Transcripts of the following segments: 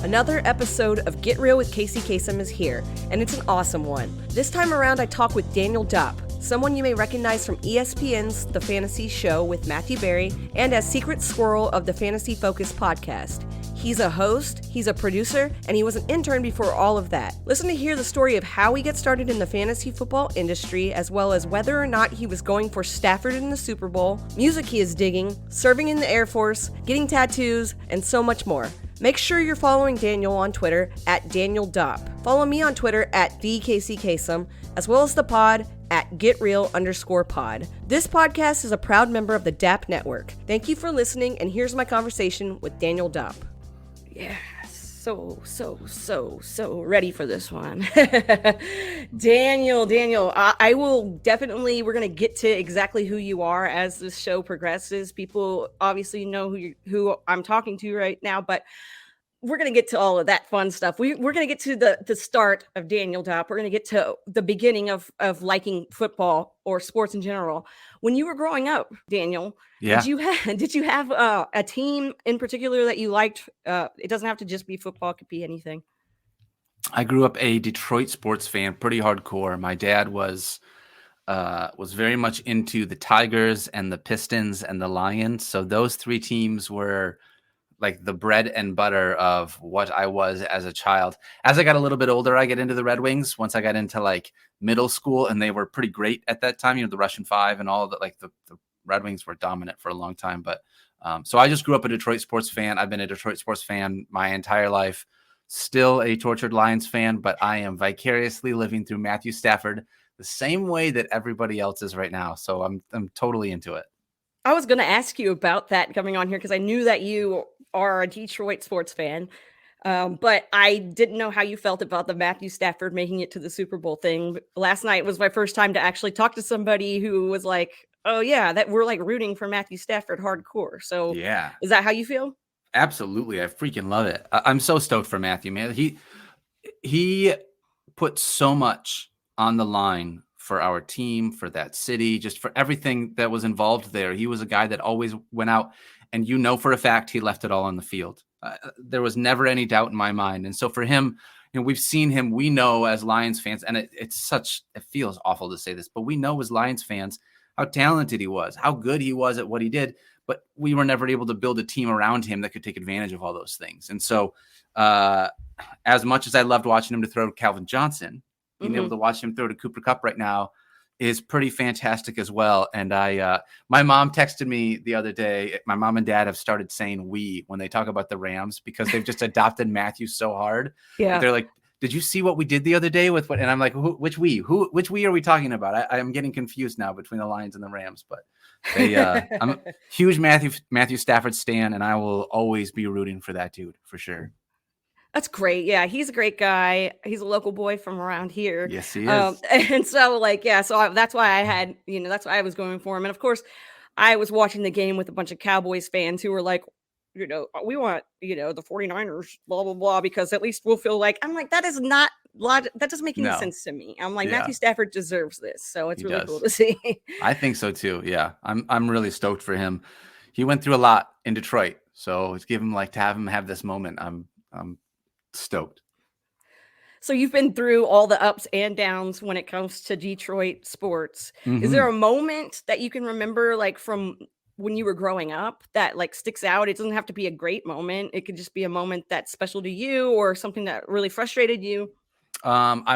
Another episode of Get Real with Casey Kasem is here, and it's an awesome one. This time around, I talk with Daniel Dopp, someone you may recognize from ESPN's The Fantasy Show with Matthew Berry and as Secret Squirrel of the Fantasy Focus podcast. He's a host, he's a producer, and he was an intern before all of that. Listen to hear the story of how he got started in the fantasy football industry, as well as whether or not he was going for Stafford in the Super Bowl, music he is digging, serving in the Air Force, getting tattoos, and so much more. Make sure you're following Daniel on Twitter at Daniel Dopp. Follow me on Twitter at TheCaseyKasem, as well as the pod at GetReal_pod. This podcast is a proud member of the Dapp Network. Thank you for listening, and here's my conversation with Daniel Dopp. Yeah, so ready for this one. Daniel, I will definitely, we're going to get to exactly who you are as this show progresses. People obviously know who I'm talking to right now, but we're going to get to all of that fun stuff. We're going to get to the start of Daniel Dopp. We're going to get to the beginning of liking football or sports in general. When you were growing up, Daniel, did you have a team in particular that you liked? It doesn't have to just be football. It could be anything. I grew up a Detroit sports fan, pretty hardcore. My dad was very much into the Tigers and the Pistons and the Lions. So those three teams were like the bread and butter of what I was as a child. As I got a little bit older, I get into the Red Wings once I got into like middle school, and they were pretty great at that time. You know, the Russian Five and all that, like the Red Wings were dominant for a long time. But so I just grew up a Detroit sports fan. I've been a Detroit sports fan my entire life, still a tortured Lions fan, but I am vicariously living through Matthew Stafford the same way that everybody else is right now. So I'm totally into it. I was going to ask you about that coming on here because I knew that you are a Detroit sports fan, but I didn't know how you felt about the Matthew Stafford making it to the Super Bowl thing. Last night was my first time to actually talk to somebody who was like, oh yeah, that we're like rooting for Matthew Stafford hardcore. So yeah, is that how you feel? Absolutely. I freaking love it. I'm so stoked for Matthew, man. He put so much on the line for our team, for that city, just for everything that was involved there. He was a guy that always went out, and you know for a fact he left it all on the field. There was never any doubt in my mind. And so for him, you know, we've seen him, we know as Lions fans, and it feels awful to say this, but we know as Lions fans how talented he was, how good he was at what he did, but we were never able to build a team around him that could take advantage of all those things. And so as much as I loved watching him to throw to Calvin Johnson, being able to watch him throw to Cooper Kupp right now is pretty fantastic as well. And my mom texted me the other day. My mom and dad have started saying "we" when they talk about the Rams because they've just adopted Matthew so hard. Yeah, they're like, "Did you see what we did the other day with what?" And I'm like, "Which we? Which we are we talking about?" I'm getting confused now between the Lions and the Rams. But I'm a huge Matthew Stafford stan, and I will always be rooting for that dude for sure. That's great. Yeah, he's a great guy. He's a local boy from around here. Yes, he is. And so, that's why I had, that's why I was going for him. And of course, I was watching the game with a bunch of Cowboys fans who were like, we want, the 49ers, blah, blah, blah, because at least we'll feel like, I'm like, that is not, that doesn't make any sense to me. I'm like, Matthew Stafford deserves this. So it's really cool to see. I think so too. Yeah. I'm really stoked for him. He went through a lot in Detroit. So it's given to have him have this moment. I'm stoked. So you've been through all the ups and downs when it comes to Detroit sports. Is there a moment that you can remember, like from when you were growing up, that like sticks out? It doesn't have to be a great moment. It could just be a moment that's special to you or something that really frustrated you. I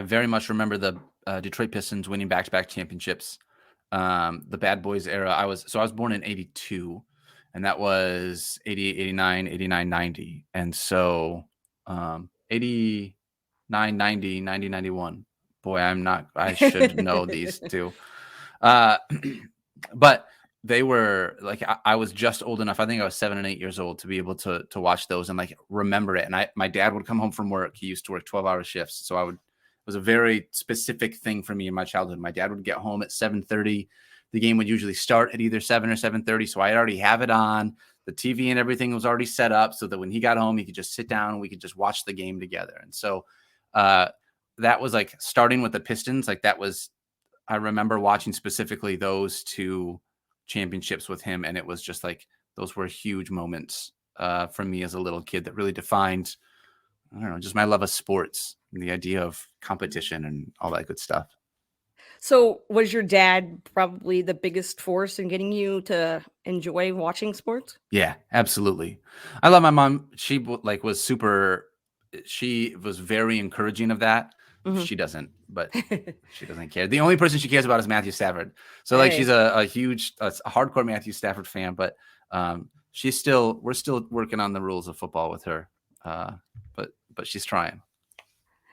very much remember the Detroit Pistons winning back-to-back championships. The Bad Boys era. I was born in 82. And that was 88, 89, 89, 90. And so 89, 90, 90, 91. Boy, I should know these two. But they were like, I was just old enough. I think I was 7 and 8 years old to be able to watch those and like remember it. And my dad would come home from work. He used to work 12-hour shifts. So it was a very specific thing for me in my childhood. My dad would get home at 7:30. The game would usually start at either 7 or 7:30. So I already have it on. The TV and everything was already set up so that when he got home, he could just sit down and we could just watch the game together. And so that was like starting with the Pistons. Like I remember watching specifically those two championships with him. And it was just like, those were huge moments for me as a little kid that really defined, I don't know, just my love of sports and the idea of competition and all that good stuff. So, was your dad probably the biggest force in getting you to enjoy watching sports? Yeah, absolutely. I love my mom. She like was super. She was very encouraging of that. Mhm. She doesn't, but she doesn't care. The only person she cares about is Matthew Stafford. So like she's Hey. a huge, a hardcore Matthew Stafford fan. But we're still working on the rules of football with her. Uh, but she's trying.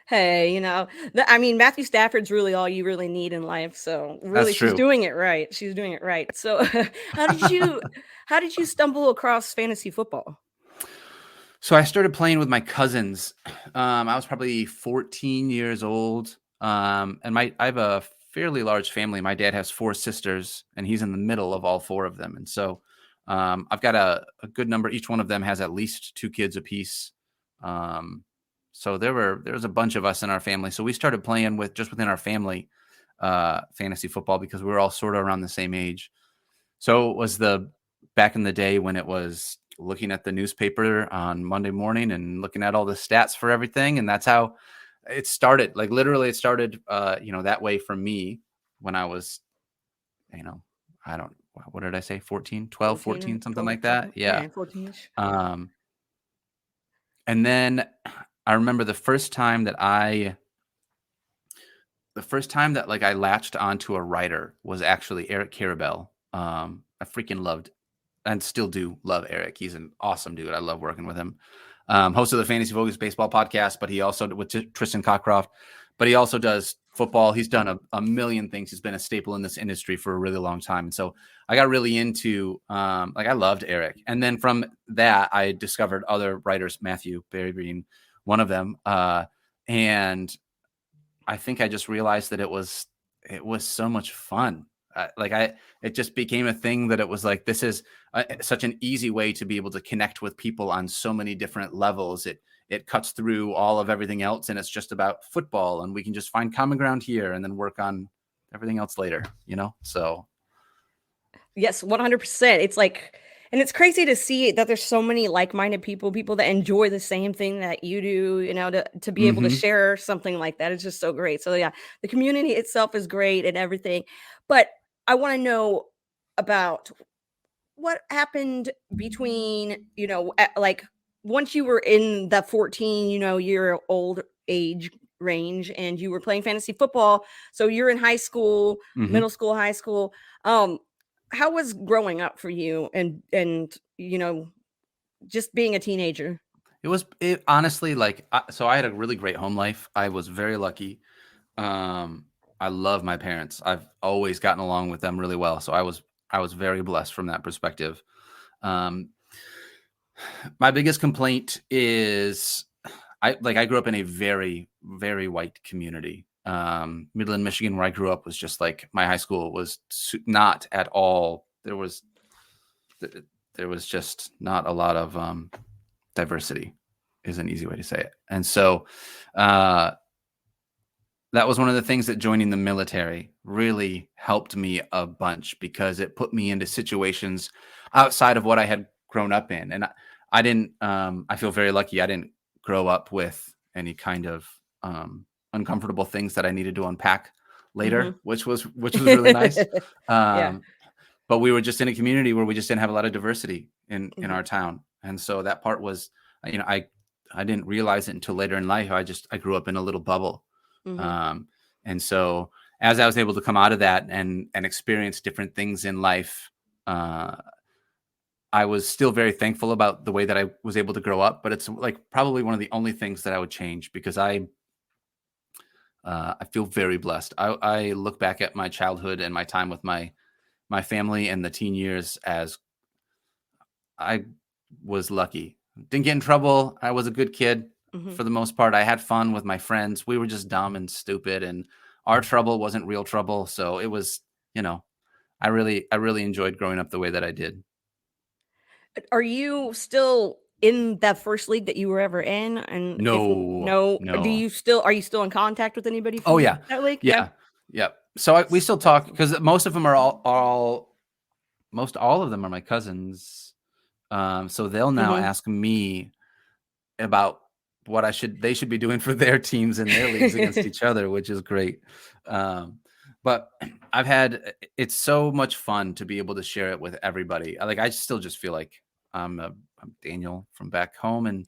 Hey, I mean, Matthew Stafford's really all you really need in life. So, That's really, she's true. doing it right. She's doing it right. So, how did you how did you stumble across fantasy football? So I started playing with my cousins. I was probably 14 years old. And I have a fairly large family. My dad has 4 sisters, and he's in the middle of all 4 of them. And so I've got a good number. Each one of them has at least 2 kids apiece. Um, so there was a bunch of us in our family. So we started playing with just within our family fantasy football because we were all sort of around the same age. So it was the back in the day when it was looking at the newspaper on Monday morning and looking at all the stats for everything. And that's how it started. Like literally it started, that way for me when I was, I don't, what did I say? 14, 12, 14 or 14, something 12, like that. 14? Yeah. Yeah, 14ish. Um, and then I remember the first time that like I latched onto a writer was actually Eric Carabell. I freaking loved and still do love Eric. He's an awesome dude. I love working with him. Host of the Fantasy Focus Baseball podcast, but he also with Tristan Cockcroft, but he also does football. He's done a million things. He's been a staple in this industry for a really long time. And so I got really into I loved Eric. And then from that, I discovered other writers, Matthew Berry being one of them. And I think I just realized that it was so much fun. It just became a thing that it was like, this is such an easy way to be able to connect with people on so many different levels. It cuts through all of everything else, and it's just about football, and we can just find common ground here and then work on everything else later, So Yes, 100%. It's like and it's crazy to see that there's so many like-minded people, people that enjoy the same thing that you do, to be able to mhm. share something like that is just so great. So yeah, the community itself is great and everything. But I want to know about what happened between, like once you were in the 14, year old age range and you were playing fantasy football. So you're in high school, Mhm. middle school, high school. Um, how was growing up for you and just being a teenager? It honestly, like, so I had a really great home life. I was very lucky. Um, I love my parents. I've always gotten along with them really well. So I was very blessed from that perspective. Um, my biggest complaint is I grew up in a very, very white community. Midland, Michigan, where I grew up was just like my high school was not at all. There was just not a lot of diversity is an easy way to say it. And so uh, that was one of the things that joining the military really helped me a bunch because it put me into situations outside of what I had grown up in. And I didn't, I feel very lucky. I didn't grow up with any kind of uncomfortable things that I needed to unpack later, Mhm. which was really nice. Yeah. Um, but we were just in a community where we just didn't have a lot of diversity in Mhm. our town. And so that part was, I didn't realize it until later in life. I grew up in a little bubble. Mhm. Um, and so as I was able to come out of that and experience different things in life, uh, I was still very thankful about the way that I was able to grow up, but it's like probably one of the only things that I would change because I feel very blessed. I look back at my childhood and my time with my family and the teen years as I was lucky. Didn't get in trouble. I was a good kid Mhm. for the most part. I had fun with my friends. We were just dumb and stupid, and our trouble wasn't real trouble. So it was, you know, I really enjoyed growing up the way that I did. Are you still in that first league that you were ever in? And if No, no, no. are you still in contact with anybody Oh from yeah, that league? Yeah. yeah, yeah. So we still talk Awesome. because most of them are most all of them are my cousins. So they'll now ask me about what they should be doing for their teams and their leagues against each other, which is great. But it's so much fun to be able to share it with everybody. I still just feel like I'm Daniel from back home in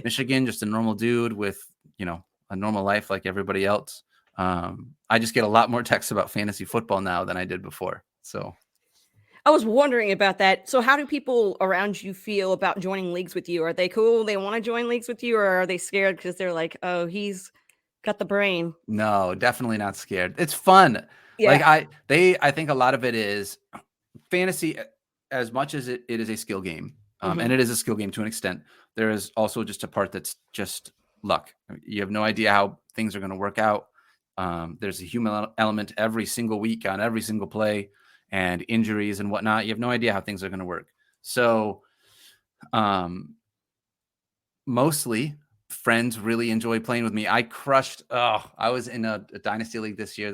Michigan, just a normal dude with, a normal life like everybody else. I just get a lot more texts about fantasy football now than I did before. So I was wondering about that. So how do people around you feel about joining leagues with you? Are they cool? They want to join leagues with you, or are they scared because they're like, oh, he's got the brain? no, definitely not scared. It's fun. Yeah. I think a lot of it is fantasy, as much as it is a skill game. And it is a skill game to an extent. There is also just a part that's just luck. You have no idea how things are going to work out. There's a human element every single week on every single play, and injuries and whatnot. You have no idea how things are going to work. So, mostly friends really enjoy playing with me. I was in a dynasty league this year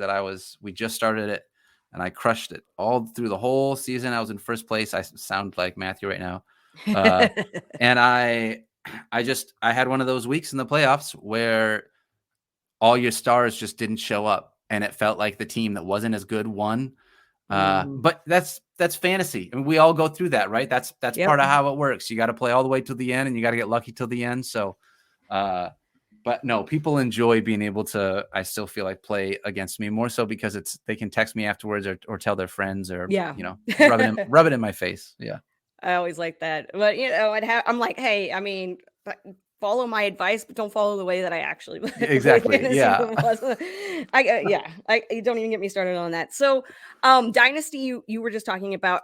we just started it, and I crushed it all through the whole season. I was in first place. I sound like Matthew right now. And I had one of those weeks in the playoffs where all your stars just didn't show up, and it felt like the team that wasn't as good won. But that's fantasy. I mean, we all go through that, right? That's part of how it works. You got to play all the way to the end, and you got to get lucky till the end. So, but no, people enjoy being able to, I still feel like, play against me more so because they can text me afterwards or tell their friends or, rub it in my face. Yeah. I always like that. But, I'm like, hey, I mean, follow my advice, but don't follow the way that I actually exactly. Yeah. You don't even get me started on that. So, Dynasty, you were just talking about.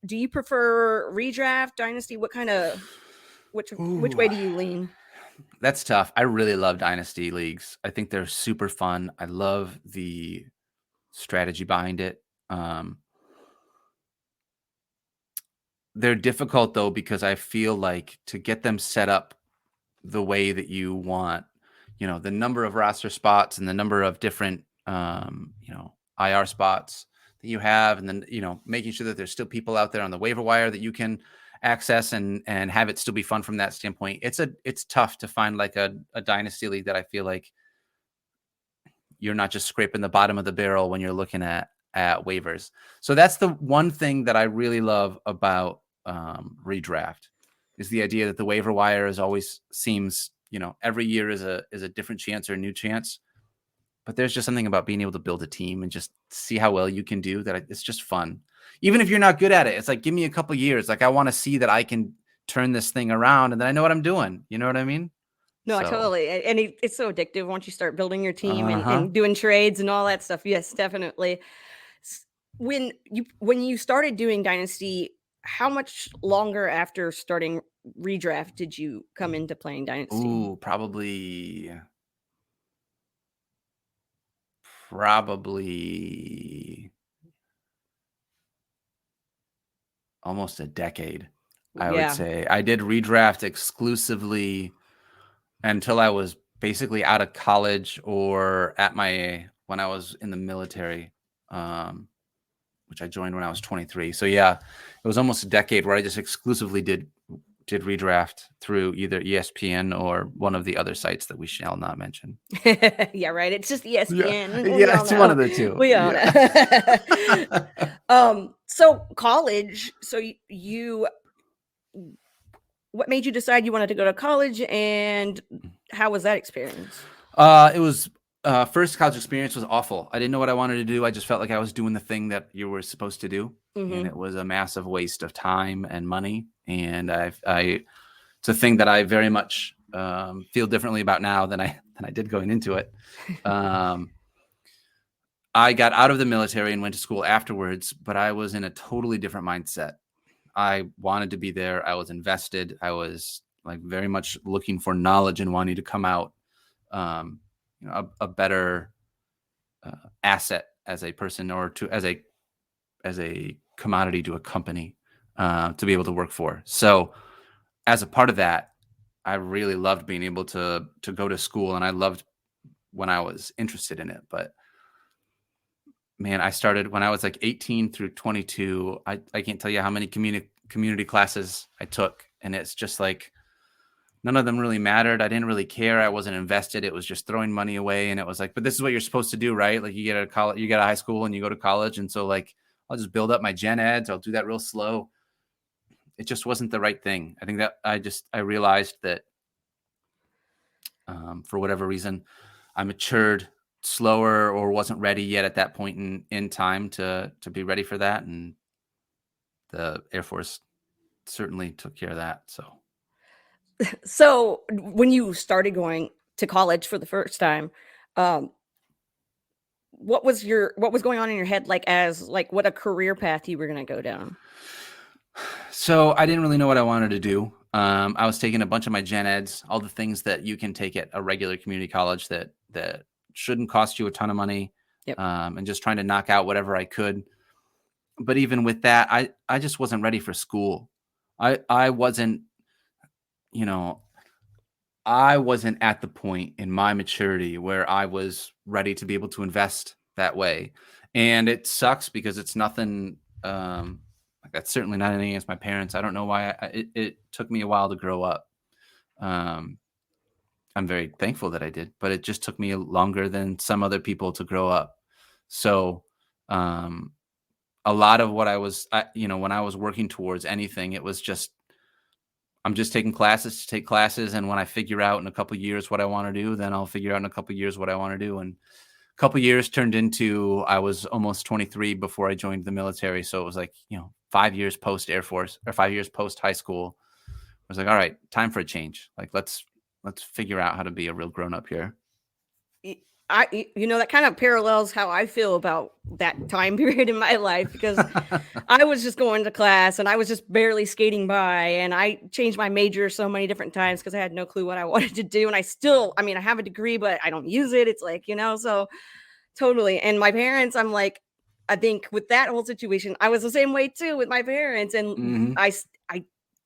Do you prefer redraft, Dynasty? What kind of which way do you lean? That's tough. I really love Dynasty leagues. I think they're super fun. I love the strategy behind it. They're difficult though, because I feel like to get them set up the way that you want, the number of roster spots and the number of different, IR spots that you have, and then, making sure that there's still people out there on the waiver wire that you can access and have it still be fun from that standpoint. It's tough to find like a dynasty league that I feel like you're not just scraping the bottom of the barrel when you're looking at waivers. So that's the one thing that I really love about redraft, is the idea that the waiver wire always seems, every year is a different chance or a new chance. But there's just something about being able to build a team and just see how well you can do that. It's just fun. Even if you're not good at it, it's like, give me a couple years. Like, I want to see that I can turn this thing around and then I know what I'm doing. You know what I mean? No, So. totally. And it's so addictive once you start building your team and doing trades and all that stuff. Yes, definitely. When you started doing Dynasty, how much longer after starting redraft did you come into playing Dynasty? Ooh, probably almost a decade, I would say. I did redraft exclusively until I was basically out of college or when I was in the military, which I joined when I was 23. So yeah, it was almost a decade where I just exclusively did redraft through either ESPN or one of the other sites that we shall not mention. Yeah, right. It's just ESPN. Yeah, it's one of the two. We all know. So college. So what made you decide you wanted to go to college, and how was that experience? It was first college experience was awful. I didn't know what I wanted to do. I just felt like I was doing the thing that you were supposed to do, and it was a massive waste of time and money. And it's a thing that I very much feel differently about now than I did going into it. I got out of the military and went to school afterwards, but I was in a totally different mindset. I wanted to be there. I was invested. I was like very much looking for knowledge and wanting to come out a better asset as a person, or as a commodity to a company to be able to work for. So as a part of that, I really loved being able to go to school, and I loved when I was interested in it. But man, I started when I was like 18 through 22. I can't tell you how many community classes I took, and it's just like none of them really mattered. I didn't really care. I wasn't invested. It was just throwing money away. And it was like, but this is what you're supposed to do, right? Like you get out of college, you get out of high school and you go to college. And so like, I'll just build up my gen eds. I'll do that real slow. It just wasn't the right thing. I think that I realized that for whatever reason, I matured slower or wasn't ready yet at that point in time to be ready for that. And the Air Force certainly took care of that. So when you started going to college for the first time, um, what was going on in your head, like as like what a career path you were going to go down? So I didn't really know what I wanted to do. I was taking a bunch of my gen eds, all the things that you can take at a regular community college that shouldn't cost you a ton of money, Yep. And just trying to knock out whatever I could. But even with that, I just wasn't ready for school. I wasn't, I wasn't at the point in my maturity where I was ready to be able to invest that way. And it sucks because it's nothing, like that's certainly not anything against my parents. I don't know why it took me a while to grow up. I'm very thankful that I did, but it just took me longer than some other people to grow up. So, a lot of what when I was working towards anything, it was just, I'm just taking classes to take classes. And when I figure out in a couple of years what I want to do, then I'll figure out in a couple of years what I want to do. And a couple of years turned into, I was almost 23 before I joined the military. So it was like, 5 years post Air Force or 5 years post high school. I was like, all right, time for a change. Like, let's figure out how to be a real grown up here. That kind of parallels how I feel about that time period in my life, because I was just going to class and I was just barely skating by, and I changed my major so many different times because I had no clue what I wanted to do. And I have a degree, but I don't use it. It's like, so totally. And my parents, I'm like, I think with that whole situation, I was the same way too with my parents. And Mm-hmm.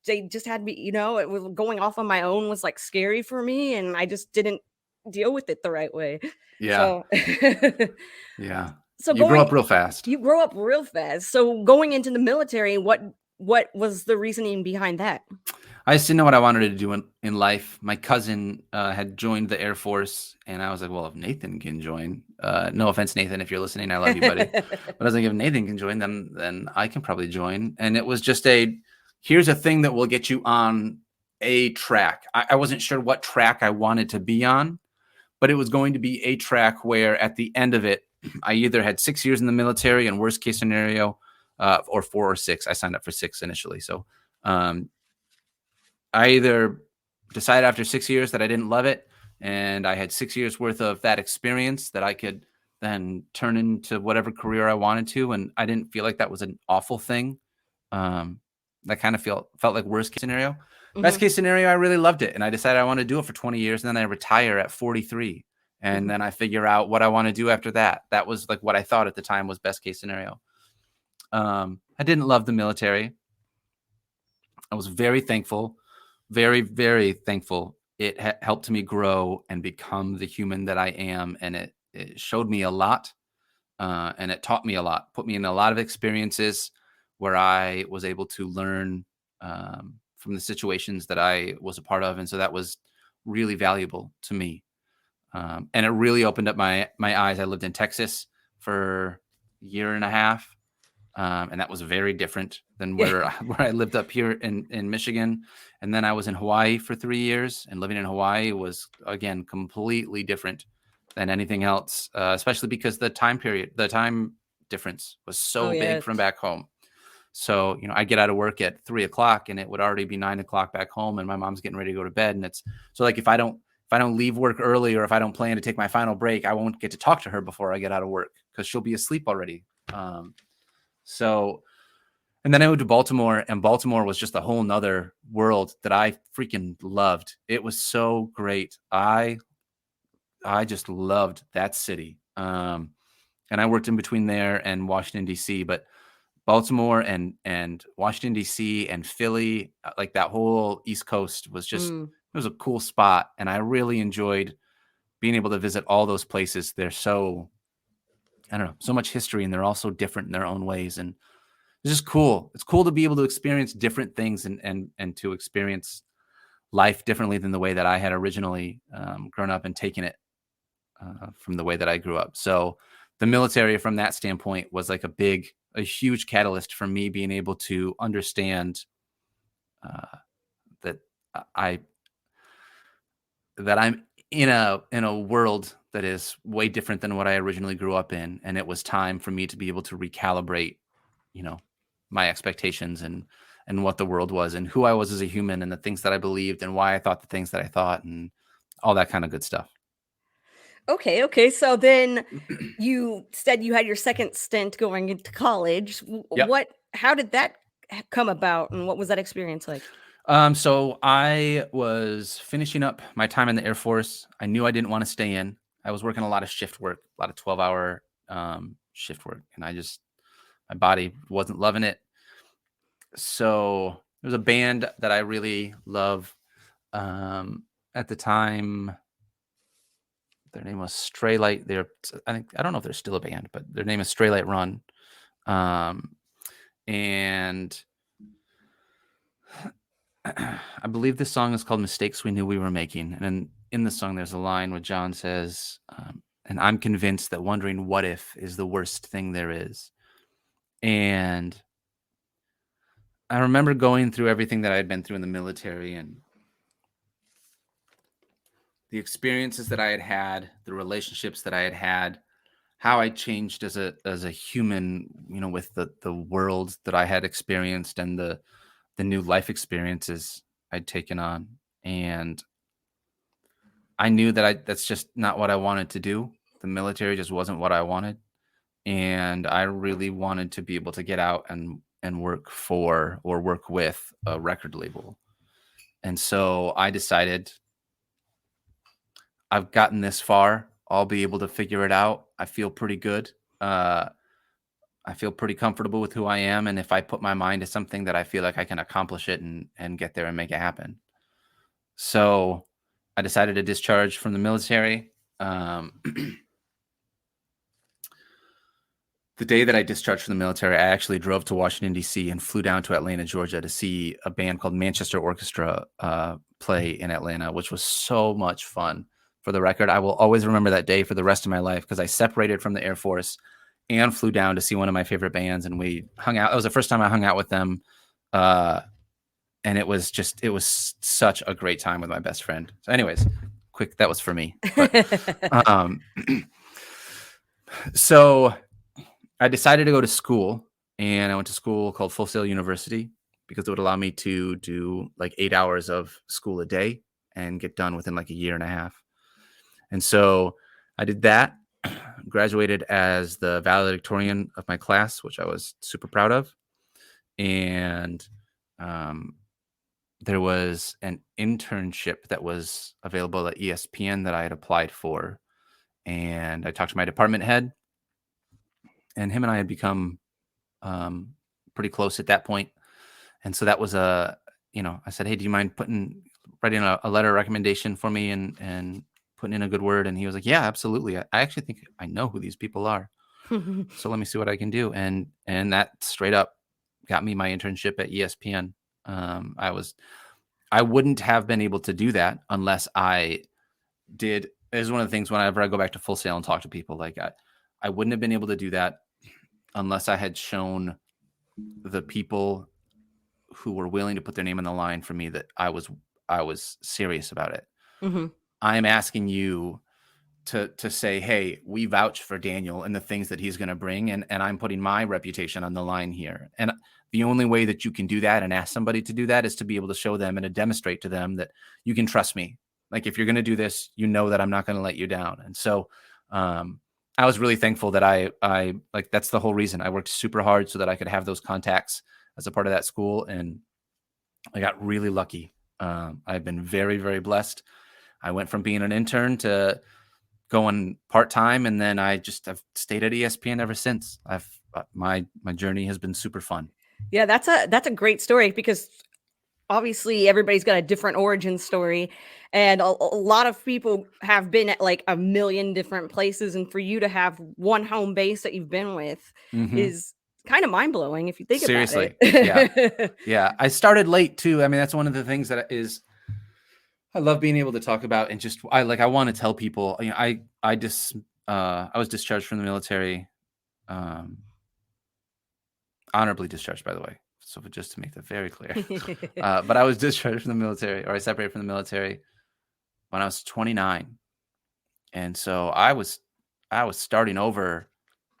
they just had me, it was going off on my own was like scary for me. And I just didn't deal with it the right way. Yeah. So, Yeah. so You grow up real fast. You grow up real fast. So going into the military, what was the reasoning behind that? I just didn't know what I wanted to do in life. My cousin had joined the Air Force, and I was like, well, if Nathan can join, no offense, Nathan, if you're listening, I love you, buddy. But I was like, if Nathan can join, then I can probably join. And it was just here's a thing that will get you on a track. I wasn't sure what track I wanted to be on, but it was going to be a track where at the end of it, I either had 6 years in the military and worst case scenario, or 4 or 6. I signed up for 6 initially. So I either decided after 6 years that I didn't love it, and I had 6 years worth of that experience that I could then turn into whatever career I wanted to. And I didn't feel like that was an awful thing. That kind of felt like worst case scenario. Mm-hmm. Best case scenario, I really loved it. And I decided I want to do it for 20 years. And then I retire at 43. And then I figure out what I want to do after that. That was like what I thought at the time was best case scenario. I didn't love the military. I was very thankful, very, very thankful. It helped me grow and become the human that I am. And it showed me a lot. And it taught me a lot, put me in a lot of experiences where I was able to learn from the situations that I was a part of. And so that was really valuable to me. And it really opened up my eyes. I lived in Texas for a year and a half. And that was very different than where I lived up here in Michigan. And then I was in Hawaii for 3 years, and living in Hawaii was, again, completely different than anything else, especially because the time difference was so big from back home. So, I get out of work at 3:00 and it would already be 9:00 back home, and my mom's getting ready to go to bed. And it's so like, if I don't leave work early, or if I don't plan to take my final break, I won't get to talk to her before I get out of work because she'll be asleep already. And then I moved to Baltimore, and Baltimore was just a whole nother world that I freaking loved. It was so great. I just loved that city. And I worked in between there and Washington, D.C., but Baltimore and Washington, D.C. and Philly, like that whole East Coast was just, it was a cool spot. And I really enjoyed being able to visit all those places. They're so, I don't know, so much history, and they're all so different in their own ways. And it's just cool. It's cool to be able to experience different things and to experience life differently than the way that I had originally grown up and taken it from the way that I grew up. So the military, from that standpoint, was like a huge catalyst for me being able to understand that I that I'm in a world that is way different than what I originally grew up in, and it was time for me to be able to recalibrate, you know, my expectations and what the world was and who I was as a human and the things that I believed and why I thought the things that I thought and all that kind of good stuff. Okay. So then you said you had your second stint going into college. Yep. How did that come about, and what was that experience like? So I was finishing up my time in the Air Force. I knew I didn't want to stay in. I was working a lot of shift work, a lot of 12-hour shift work, and my body wasn't loving it. So there's a band that I really love. At the time, their name was Stray Light. I don't know if they're still a band, but their name is Stray Light Run. And I believe this song is called Mistakes We Knew We Were Making. And in the song, there's a line where John says, and I'm convinced that wondering what if is the worst thing there is. And I remember going through everything that I had been through in the military and the experiences that I had had, the relationships that I had had, how I changed as a human, with the world that I had experienced and the new life experiences I'd taken on. And I knew that that's just not what I wanted to do. The military just wasn't what I wanted. And I really wanted to be able to get out and work for or work with a record label. And so I decided, I've gotten this far. I'll be able to figure it out. I feel pretty good. I feel pretty comfortable with who I am. And if I put my mind to something, that I feel like I can accomplish it and get there and make it happen. So I decided to discharge from the military. The day that I discharged from the military, I actually drove to Washington, D.C. and flew down to Atlanta, Georgia to see a band called Manchester Orchestra play in Atlanta, which was so much fun. For the record, I will always remember that day for the rest of my life because I separated from the Air Force and flew down to see one of my favorite bands, and we hung out. It was the first time I hung out with them, and it was such a great time with my best friend. So anyways, that was for me. But, so I decided to go to school, and I went to school called Full Sail University because it would allow me to do like 8 hours of school a day and get done within like a year and a half. And so I did that, graduated as the valedictorian of my class, which I was super proud of. And there was an internship that was available at ESPN that I had applied for. And I talked to my department head, and him and I had become pretty close at that point. And so that was I said, hey, do you mind writing a letter of recommendation for me and putting in a good word? And he was like, yeah, absolutely. I actually think I know who these people are. So let me see what I can do. And that straight up got me my internship at ESPN. I wouldn't have been able to do that unless I did. It's one of the things whenever I go back to Full Sail and talk to people, like I wouldn't have been able to do that unless I had shown the people who were willing to put their name on the line for me that I was serious about it. Mm-hmm. I'm asking you to say, hey, we vouch for Daniel and the things that he's going to bring. And I'm putting my reputation on the line here. And the only way that you can do that and ask somebody to do that is to be able to show them and to demonstrate to them that you can trust me. Like, if you're going to do this, that I'm not going to let you down. And so I was really thankful that I that's the whole reason I worked super hard so that I could have those contacts as a part of that school. And I got really lucky. I've been very, very blessed. I went from being an intern to going part-time, and then I've stayed at ESPN ever since. My journey has been super fun. Yeah, that's a great story, because obviously everybody's got a different origin story, and a lot of people have been at like a million different places, and for you to have one home base that you've been with Mm-hmm. is kind of mind blowing if you think about Seriously. it. Yeah. I started late too. I mean, that's one of the things that is I love being able to talk about, and just I want to tell people, you know, I was discharged from the military, um, honorably discharged, by the way. So just to make that very clear, but I was discharged from the military, or I separated from the military when I was 29, and so I was starting over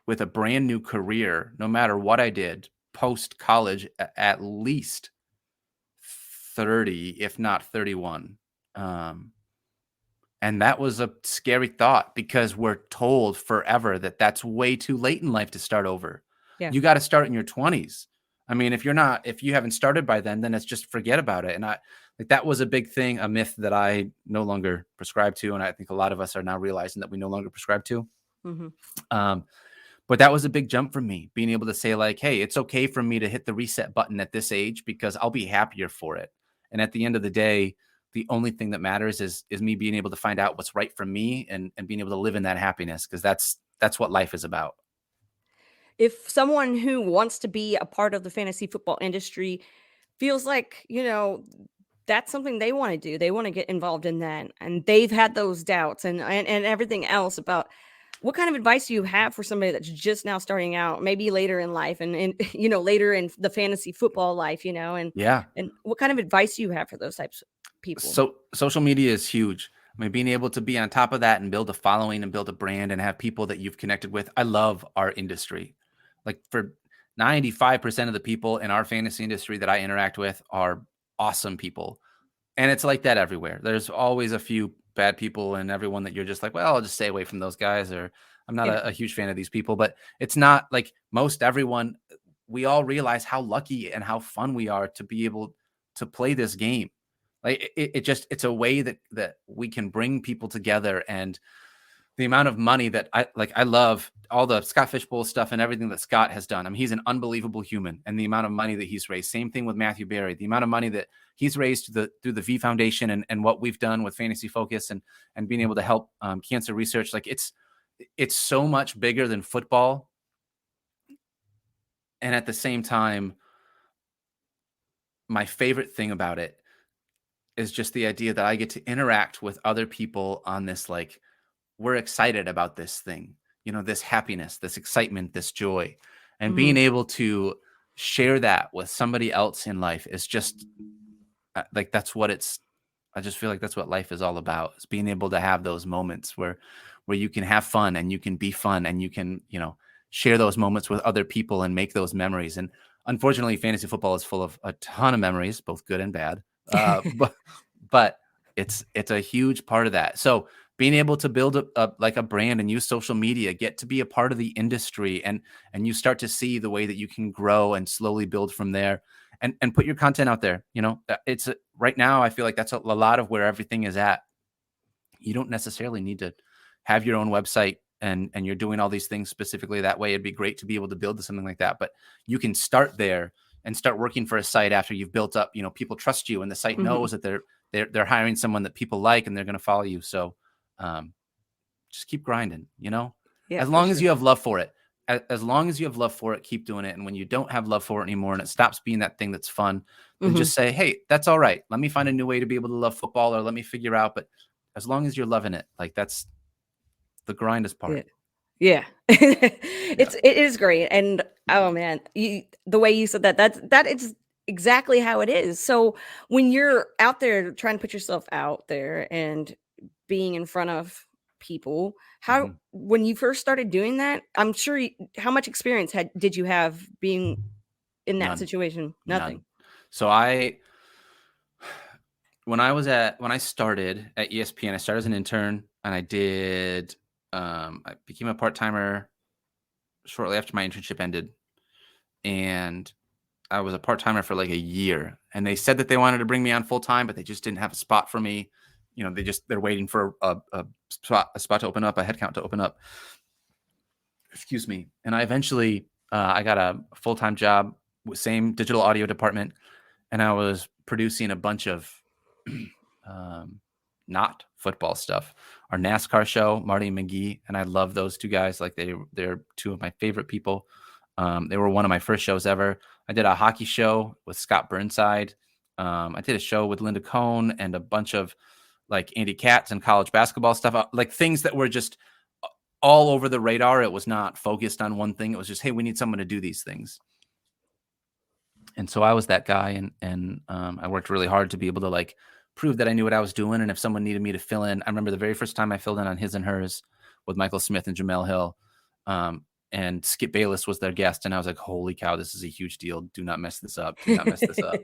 with a brand new career, no matter what I did post college, at least 30, if not 31. Um, And that was a scary thought because we're told forever that that's way too late in life to start over. Yeah. You got to start in your 20s. I mean, if you haven't started by then it's just forget about it. And that was a big thing, a myth that I no longer prescribe to. And I think a lot of us are now realizing that we no longer prescribe to. Hmm. Um, but that was a big jump for me, being able to say like, hey, it's okay for me to hit the reset button at this age because I'll be happier for it. And at the end of the day, the only thing that matters is me being able to find out what's right for me and being able to live in that happiness, because that's what life is about. If someone who wants to be a part of the fantasy football industry feels like, that's something they want to do, they want to get involved in that, and they've had those doubts and everything else about, what kind of advice do you have for somebody that's just now starting out, maybe later in life and later in the fantasy football life, Yeah. and what kind of advice do you have for those types of people? So social media is huge. I mean, being able to be on top of that and build a following and build a brand and have people that you've connected with. I love our industry. Like for 95% of the people in our fantasy industry that I interact with are awesome people. And it's like that everywhere. There's always a few bad people and everyone that you're just like, well, I'll just stay away from those guys, or I'm not Yeah. a huge fan of these people. But it's not like most everyone. We all realize how lucky and how fun we are to be able to play this game. Like it's a way that we can bring people together, and the amount of money that I love all the Scott Fishbowl stuff and everything that Scott has done. I mean, he's an unbelievable human, and the amount of money that he's raised. Same thing with Matthew Berry, the amount of money that he's raised through the V Foundation and what we've done with Fantasy Focus and being able to help cancer research. Like it's so much bigger than football. And at the same time, my favorite thing about it is just the idea that I get to interact with other people on this, like, we're excited about this thing, this happiness, this excitement, this joy, and Mhm. being able to share that with somebody else in life is just like, I just feel like that's what life is all about, is being able to have those moments where you can have fun and you can be fun and you can, share those moments with other people and make those memories. And unfortunately, fantasy football is full of a ton of memories, both good and bad. But it's a huge part of that. So being able to build a brand and use social media, get to be a part of the industry, and you start to see the way that you can grow and slowly build from there, and put your content out there. It's right now, I feel like that's a lot of where everything is at. You don't necessarily need to have your own website and you're doing all these things specifically that way. It'd be great to be able to build something like that, but you can start there and start working for a site after you've built up, people trust you and the site Mhm. knows that they're hiring someone that people like and they're going to follow you. So just keep grinding, Yeah, as for long as sure. you have love for it. As long as you have love for it, keep doing it. And when you don't have love for it anymore and it stops being that thing that's fun, then Mhm. just say, hey, that's all right. Let me find a new way to be able to love football, or let me figure out. But as long as you're loving it, like, that's the grind is Yeah. part. Yeah. Yeah. It is great, and, oh, man, the way you said that is exactly how it is. So, when you're out there trying to put yourself out there and being in front of people, how Mhm. when you first started doing that, I'm sure how much experience did you have being in that None, situation? Nothing. none. So when I started at ESPN, I started as an intern, and I became a part-timer shortly after my internship ended, and I was a part-timer for like a year, and they said that they wanted to bring me on full time, but they just didn't have a spot for me. They're waiting for a spot to open up, a headcount to open up. Excuse me. And I eventually I got a full-time job with same digital audio department, and I was producing a bunch of um, not football stuff. Our NASCAR show, Marty and McGee, and I love those two guys. Like they're two of my favorite people. They were one of my first shows ever. I did a hockey show with Scott Burnside. I did a show with Linda Cohn and a bunch of like Andy Katz and college basketball stuff, like things that were just all over the radar. It was not focused on one thing. It was just, hey, we need someone to do these things. And so I was that guy, and I worked really hard to be able to like prove that I knew what I was doing. And if someone needed me to fill in, I remember the very first time I filled in on His and Hers with Michael Smith and Jamel Hill, and Skip Bayless was their guest. And I was like, holy cow, this is a huge deal. Do not mess this up. Do not mess this up.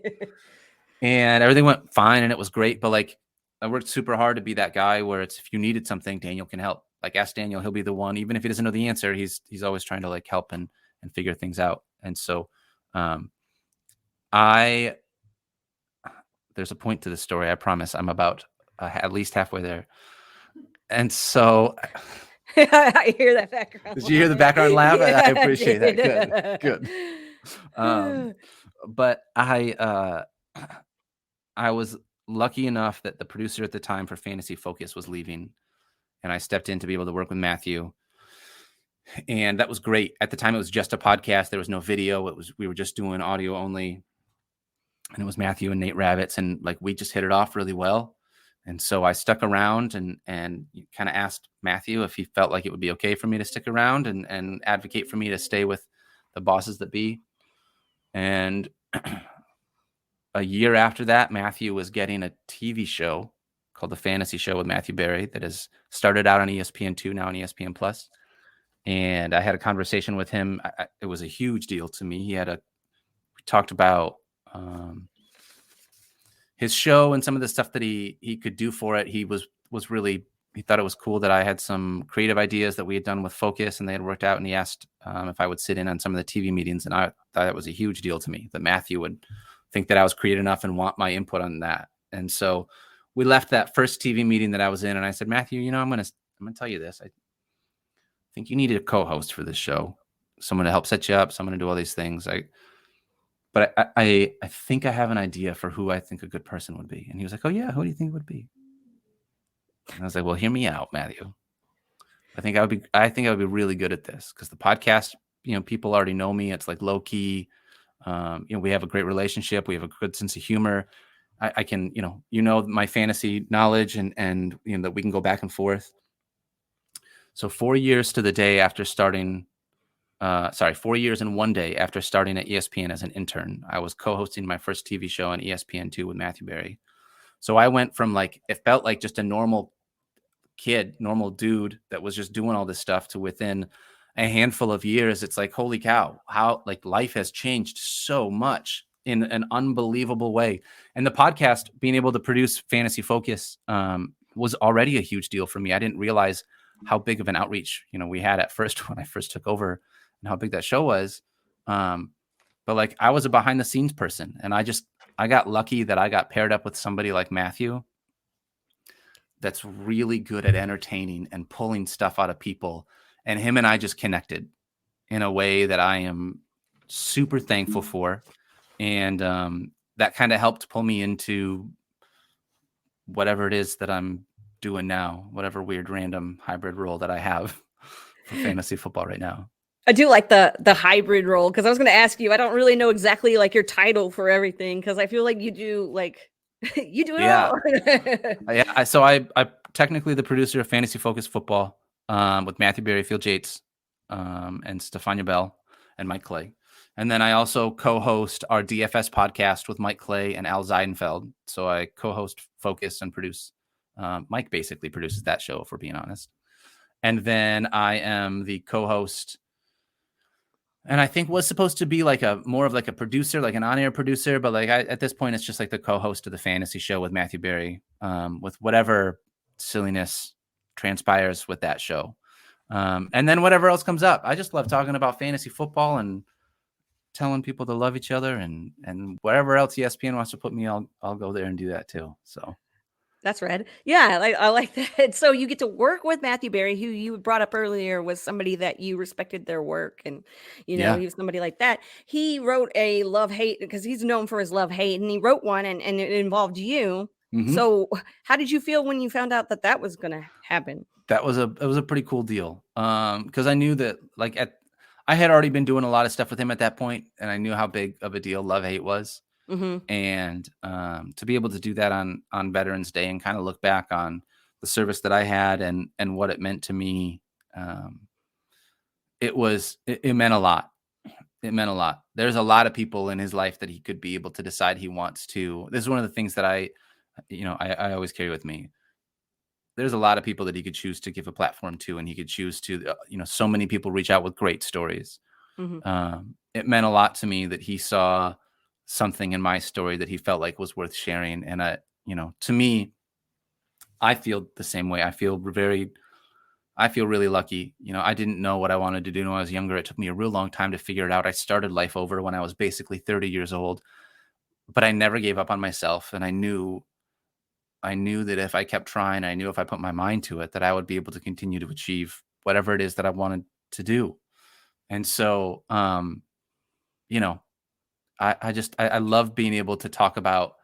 And everything went fine and it was great. But like, I worked super hard to be that guy where it's, if you needed something, Daniel can help. Like, ask Daniel, he'll be the one. Even if he doesn't know the answer, he's always trying to like help and figure things out. And so there's a point to the story. I promise. I'm about at least halfway there. And so I hear that background. Did you hear the background laugh? Yeah, I appreciate that. Good. But I was lucky enough that the producer at the time for Fantasy Focus was leaving, and I stepped in to be able to work with Matthew. And that was great. At the time, it was just a podcast. There was no video. We were just doing audio only. And it was Matthew and Nate Ravitz, and like we just hit it off really well. And so I stuck around and kind of asked Matthew if he felt like it would be okay for me to stick around and advocate for me to stay with the bosses that be. And a year after that, Matthew was getting a TV show called The Fantasy Show with Matthew Berry that has started out on ESPN2, now on ESPN Plus. And I had a conversation with him. It was a huge deal to me. We talked about his show and some of the stuff that he could do for it. He thought it was cool that I had some creative ideas that we had done with Focus and they had worked out. And he asked if I would sit in on some of the TV meetings. And I thought that was a huge deal to me, that Matthew would think that I was creative enough and want my input on that. And so we left that first TV meeting that I was in, and I said, Matthew, I'm going to tell you this. I think you needed a co-host for this show, someone to help set you up, someone to do all these things. But I think I have an idea for who I think a good person would be. And he was like, oh yeah, who do you think it would be? And I was like, well, hear me out, Matthew. I think I would be really good at this, because the podcast, people already know me. It's like low key. We have a great relationship. We have a good sense of humor. I can, my fantasy knowledge and that we can go back and forth. So 4 years to the day after starting, 4 years and 1 day after starting at ESPN as an intern, I was co-hosting my first TV show on ESPN2 with Matthew Berry. So I went from it felt like just a normal kid, normal dude that was just doing all this stuff, to within a handful of years, it's like, holy cow, how life has changed so much in an unbelievable way. And the podcast, being able to produce Fantasy Focus, was already a huge deal for me. I didn't realize how big of an outreach, we had at first when I first took over, and how big that show was. But I was a behind the scenes person, and I got lucky that I got paired up with somebody like Matthew that's really good at entertaining and pulling stuff out of people. And him and I just connected in a way that I am super thankful for. And that kind of helped pull me into whatever it is that I'm doing now, whatever weird random hybrid role that I have for fantasy football right now. I do like the hybrid role, because I was going to ask you, I don't really know exactly your title for everything, because I feel like you do you do it all. Yeah. So I'm technically the producer of Fantasy Focus Football with Matthew Berry, Field Yates, and Stefania Bell and Mike Clay. And then I also co-host our DFS podcast with Mike Clay and Al Zeidenfeld. So I co-host Focus and produce. Mike basically produces that show, if we're being honest. And then I am the co-host, and I think was supposed to be more of a producer, like an on-air producer. But at this point, it's just the co-host of the fantasy show with Matthew Berry, with whatever silliness transpires with that show. And then whatever else comes up. I just love talking about fantasy football and telling people to love each other, and wherever else ESPN wants to put me, I'll go there and do that too. So that's rad. Yeah, I like that. So you get to work with Matthew Berry, who you brought up earlier was somebody that you respected their work, and he was somebody like that. He wrote a love-hate, because he's known for his love-hate, and he wrote one and it involved you. Mm-hmm. So how did you feel when you found out that was going to happen? It was a pretty cool deal. Because I knew that I had already been doing a lot of stuff with him at that point, and I knew how big of a deal Love Hate was. Mm-hmm. And to be able to do that on Veterans Day and kind of look back on the service that I had and what it meant to me, it meant a lot. It meant a lot. There's a lot of people in his life that he could be able to decide he wants to. This is one of the things that I always carry with me. There's a lot of people that he could choose to give a platform to, and he could choose to, so many people reach out with great stories. Mm-hmm. It meant a lot to me that he saw something in my story that he felt like was worth sharing. And to me, I feel the same way. I feel really lucky. I didn't know what I wanted to do when I was younger. It took me a real long time to figure it out. I started life over when I was basically 30 years old, but I never gave up on myself. And I knew that if I kept trying, I knew if I put my mind to it, that I would be able to continue to achieve whatever it is that I wanted to do. And so, I love being able to talk about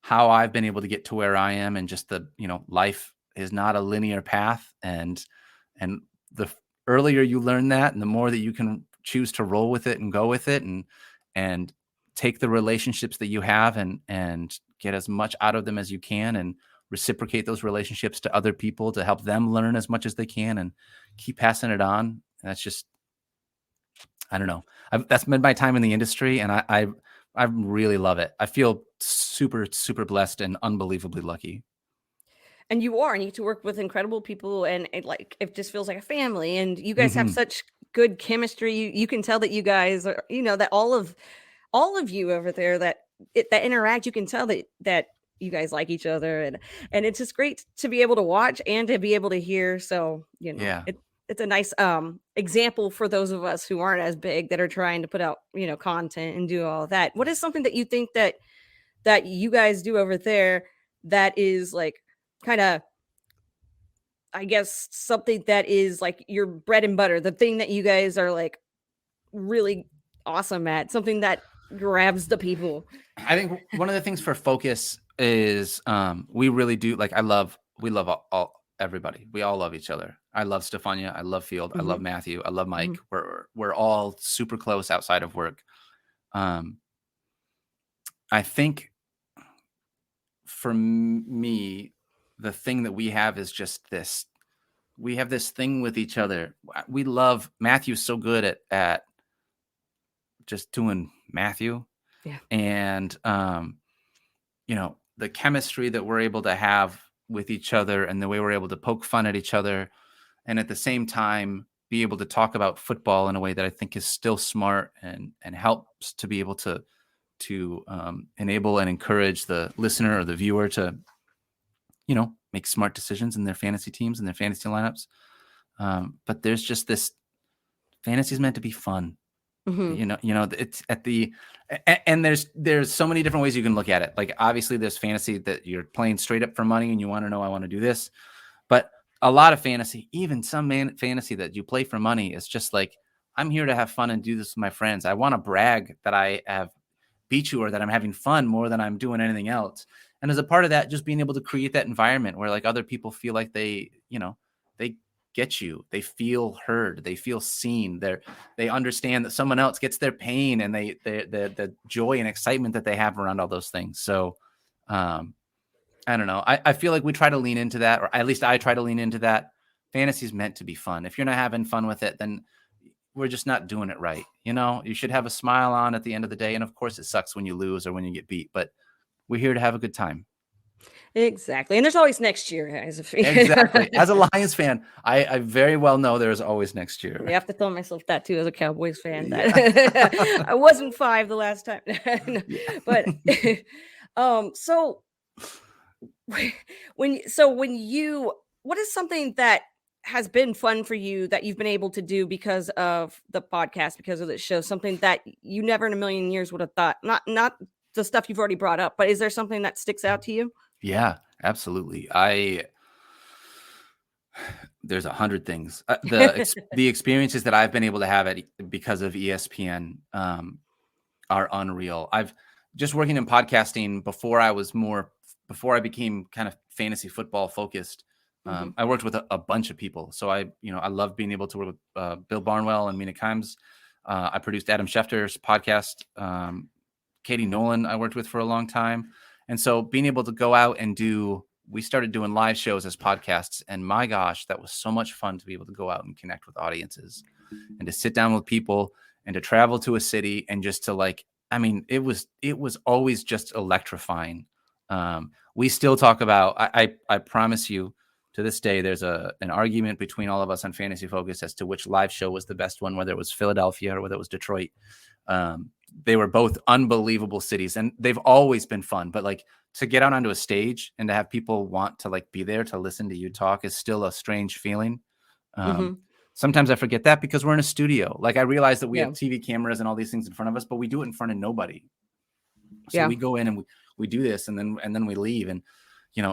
how I've been able to get to where I am, and just life is not a linear path. And the earlier you learn that, and the more that you can choose to roll with it and go with it, and take the relationships that you have and get as much out of them as you can, and reciprocate those relationships to other people to help them learn as much as they can, and keep passing it on. That's just, I don't know. That's been my time in the industry, and I really love it. I feel super, super blessed and unbelievably lucky. And you are, and you get to work with incredible people, and like it just feels like a family. And you guys have such good chemistry. You can tell that you guys are, that all of you over there that interact. You can tell that you guys like each other, and it's just great to be able to watch and to be able to hear. So Yeah. it's a nice example for those of us who aren't as big, that are trying to put out content and do all of that. What is something that you think that you guys do over there that is like kind of, I guess, something that is like your bread and butter, the thing that you guys are like really awesome at, something that grabs the people? I think one of the things for focus is we really do, like, we love all everybody. We all love each other. I love Stefania. I love Field. I love Matthew. I love Mike. We're all super close outside of work. I think for me, the thing that we have is just this. We have this thing with each other. We love Matthew's so good at just doing Matthew. Yeah. And the chemistry that we're able to have with each other, and the way we're able to poke fun at each other, and at the same time be able to talk about football in a way that I think is still smart and helps to be able to enable and encourage the listener or the viewer to make smart decisions in their fantasy teams and their fantasy lineups. But there's just this, fantasy is meant to be fun. It's at the, and there's so many different ways you can look at it. Like, obviously there's fantasy that you're playing straight up for money and you want to know, I want to do this. But a lot of fantasy, even some fantasy that you play for money, is just like, I'm here to have fun and do this with my friends. I want to brag that I have beat you, or that I'm having fun more than I'm doing anything else. And as a part of that, just being able to create that environment where like other people feel like they get you, they feel heard, they feel seen, they understand that someone else gets their pain, and the joy and excitement that they have around all those things. So I don't know. I feel like we try to lean into that, or at least I try to lean into that. Fantasy is meant to be fun. If you're not having fun with it, then we're just not doing it right. You should have a smile on at the end of the day. And of course it sucks when you lose or when you get beat, but we're here to have a good time. Exactly. And there's always next year, guys. Exactly. As a Lions fan, I very well know there's always next year. I have to tell myself that too, as a Cowboys fan. Yeah. I wasn't 5 the last time. No. But so when you, what is something that has been fun for you that you've been able to do because of the podcast, because of the show, something that you never in a million years would have thought? Not the stuff you've already brought up, but is there something that sticks out to you? Yeah, absolutely. There's 100 things. The experiences that I've been able to have because of ESPN are unreal. I've just working in podcasting before I became kind of fantasy football focused. I worked with a bunch of people. So I love being able to work with Bill Barnwell and Mina Kimes. I produced Adam Schefter's podcast. Katie Nolan I worked with for a long time. And so being able to go out and we started doing live shows as podcasts. And my gosh, that was so much fun to be able to go out and connect with audiences and to sit down with people and to travel to a city and just to it was always just electrifying. We still talk about, I promise you, to this day, there's an argument between all of us on Fantasy Focus as to which live show was the best one, whether it was Philadelphia or whether it was Detroit. They were both unbelievable cities, and they've always been fun. But to get out onto a stage and to have people want to be there to listen to you talk is still a strange feeling. Sometimes I forget that because we're in a studio. I realize that we have TV cameras and all these things in front of us, but we do it in front of nobody. So we go in and we do this, and then we leave, and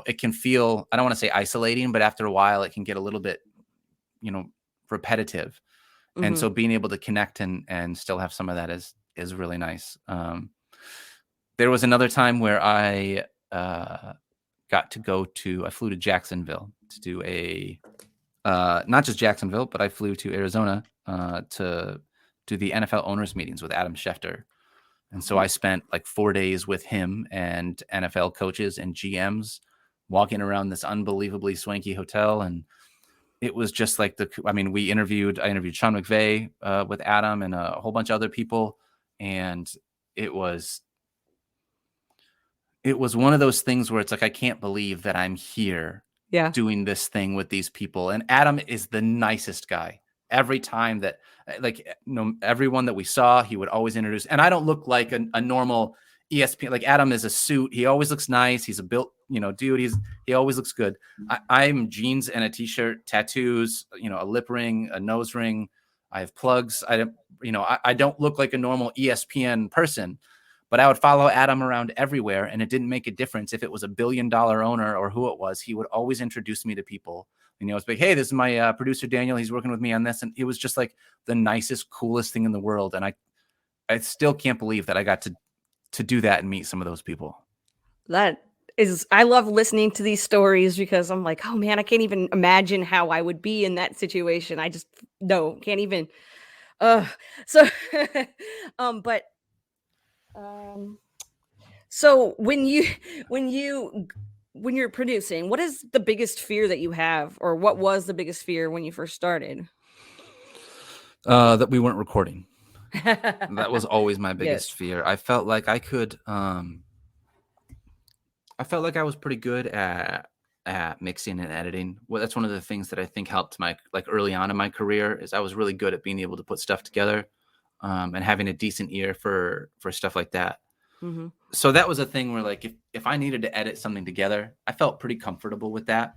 it can feel, I don't want to say isolating, but after a while it can get a little bit, repetitive. And so being able to connect and still have some of that is really nice. There was another time where I got to I flew to Jacksonville to do not just Jacksonville, but I flew to Arizona to do the NFL owners meetings with Adam Schefter. And so I spent 4 days with him and NFL coaches and GMs walking around this unbelievably swanky hotel. And it was just I interviewed Sean McVay with Adam and a whole bunch of other people. And it was one of those things where it's I can't believe that I'm here doing this thing with these people. And Adam is the nicest guy. Every time that everyone that we saw, he would always introduce. And I don't look like a normal ESPN. Adam is a suit. He always looks nice. He's a built, dude. He always looks good. I'm jeans and a t-shirt, tattoos, a lip ring, a nose ring. I have plugs. I don't look like a normal ESPN person, but I would follow Adam around everywhere. And it didn't make a difference if it was $1 billion owner or who it was. He would always introduce me to people. And it's like, hey, this is my producer, Daniel. He's working with me on this. And it was just the nicest, coolest thing in the world. And I still can't believe that I got to do that and meet some of those people. I love listening to these stories because I'm like, oh man, I can't even imagine how I would be in that situation. I just can't even. So when you're producing, what is the biggest fear that you have, or what was the biggest fear when you first started? That we weren't recording. That was always my biggest fear. I felt like I could. I felt like I was pretty good at mixing and editing. Well, that's one of the things that I think helped my early on in my career is I was really good at being able to put stuff together, and having a decent ear for stuff like that. Mm-hmm. So that was a thing where if I needed to edit something together, I felt pretty comfortable with that.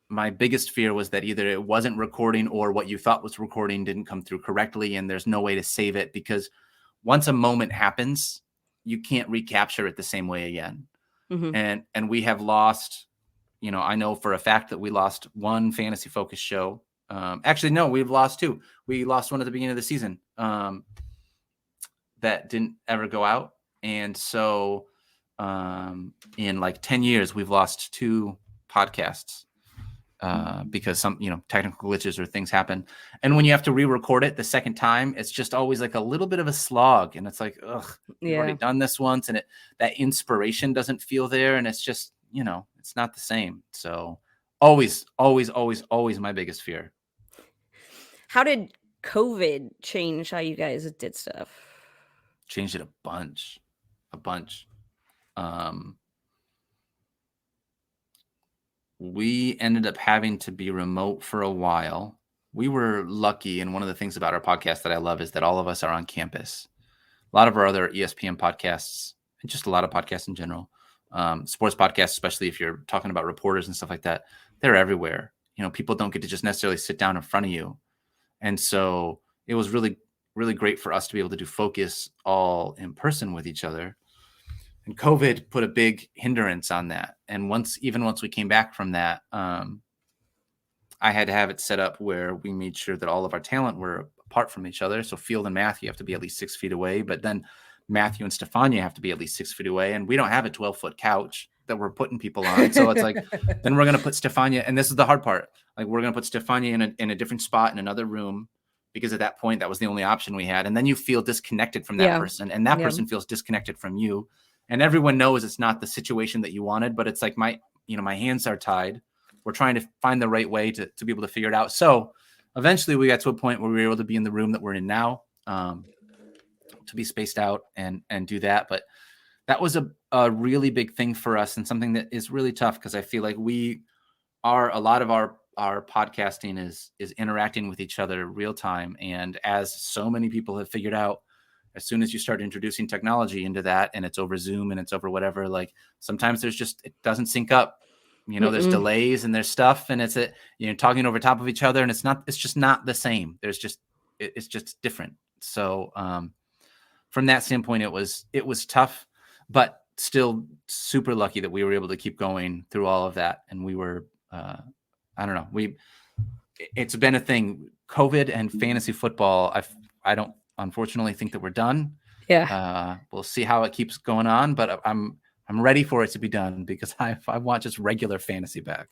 My biggest fear was that either it wasn't recording or what you thought was recording didn't come through correctly, and there's no way to save it because once a moment happens, you can't recapture it the same way again. Mm-hmm. And we have lost, I know for a fact that we lost one Fantasy Focus show. Actually, no, we've lost two. We lost one at the beginning of the season that didn't ever go out. And so in 10 years, we've lost two podcasts because some, technical glitches or things happen. And when you have to re-record it the second time, it's just always a little bit of a slog. And it's we've already done this once, and that inspiration doesn't feel there. And it's just, it's not the same. So always, always, always, always my biggest fear. How did COVID change how you guys did stuff? Changed it a bunch. We ended up having to be remote for a while. We were lucky, and one of the things about our podcast that I love is that all of us are on campus. A lot of our other ESPN podcasts, and just a lot of podcasts in general, sports podcasts, especially if you're talking about reporters and stuff like that, they're everywhere. People don't get to just necessarily sit down in front of you. And so it was really, really great for us to be able to do focus all in person with each other. And COVID put a big hindrance on that. And once we came back from that, I had to have it set up where we made sure that all of our talent were apart from each other. So Field and Matthew have to be at least 6 feet away, but then Matthew and Stefania have to be at least 6 feet away. And we don't have a 12-foot couch that we're putting people on. So it's then we're going to put Stefania, and this is the hard part. We're going to put Stefania in a different spot in another room because at that point that was the only option we had. And then you feel disconnected from that Yeah. person, and that Yeah. person feels disconnected from you. And everyone knows it's not the situation that you wanted, but it's like my hands are tied. We're trying to find the right way to be able to figure it out. So eventually we got to a point where we were able to be in the room that we're in now, to be spaced out and do that. But that was a really big thing for us, and something that is really tough, because I feel like a lot of our podcasting is interacting with each other real time. And as so many people have figured out, as soon as you start introducing technology into that, and it's over Zoom and it's over whatever, like sometimes it doesn't sync up. There's delays and there's stuff, and it's talking over top of each other, and it's just not the same. It's just different. So from that standpoint, it was tough, but still super lucky that we were able to keep going through all of that. And we were, I don't know, it's been a thing. COVID and fantasy football, I don't unfortunately think that we're done. Yeah. We'll see how it keeps going on, but I'm ready for it to be done, because I want just regular fantasy back.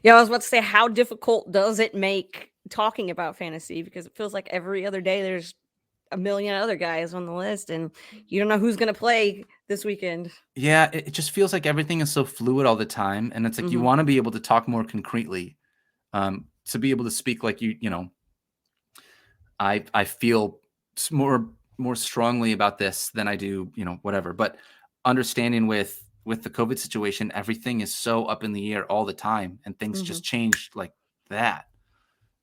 Yeah, I was about to say, how difficult does it make talking about fantasy? Because it feels like every other day there's a million other guys on the list, and you don't know who's going to play this weekend. Yeah, it just feels like everything is so fluid all the time, and it's like you want to be able to talk more concretely, to be able to speak like I feel more strongly about this than I do, whatever. But understanding with the COVID situation, everything is so up in the air all the time, and things just change like that.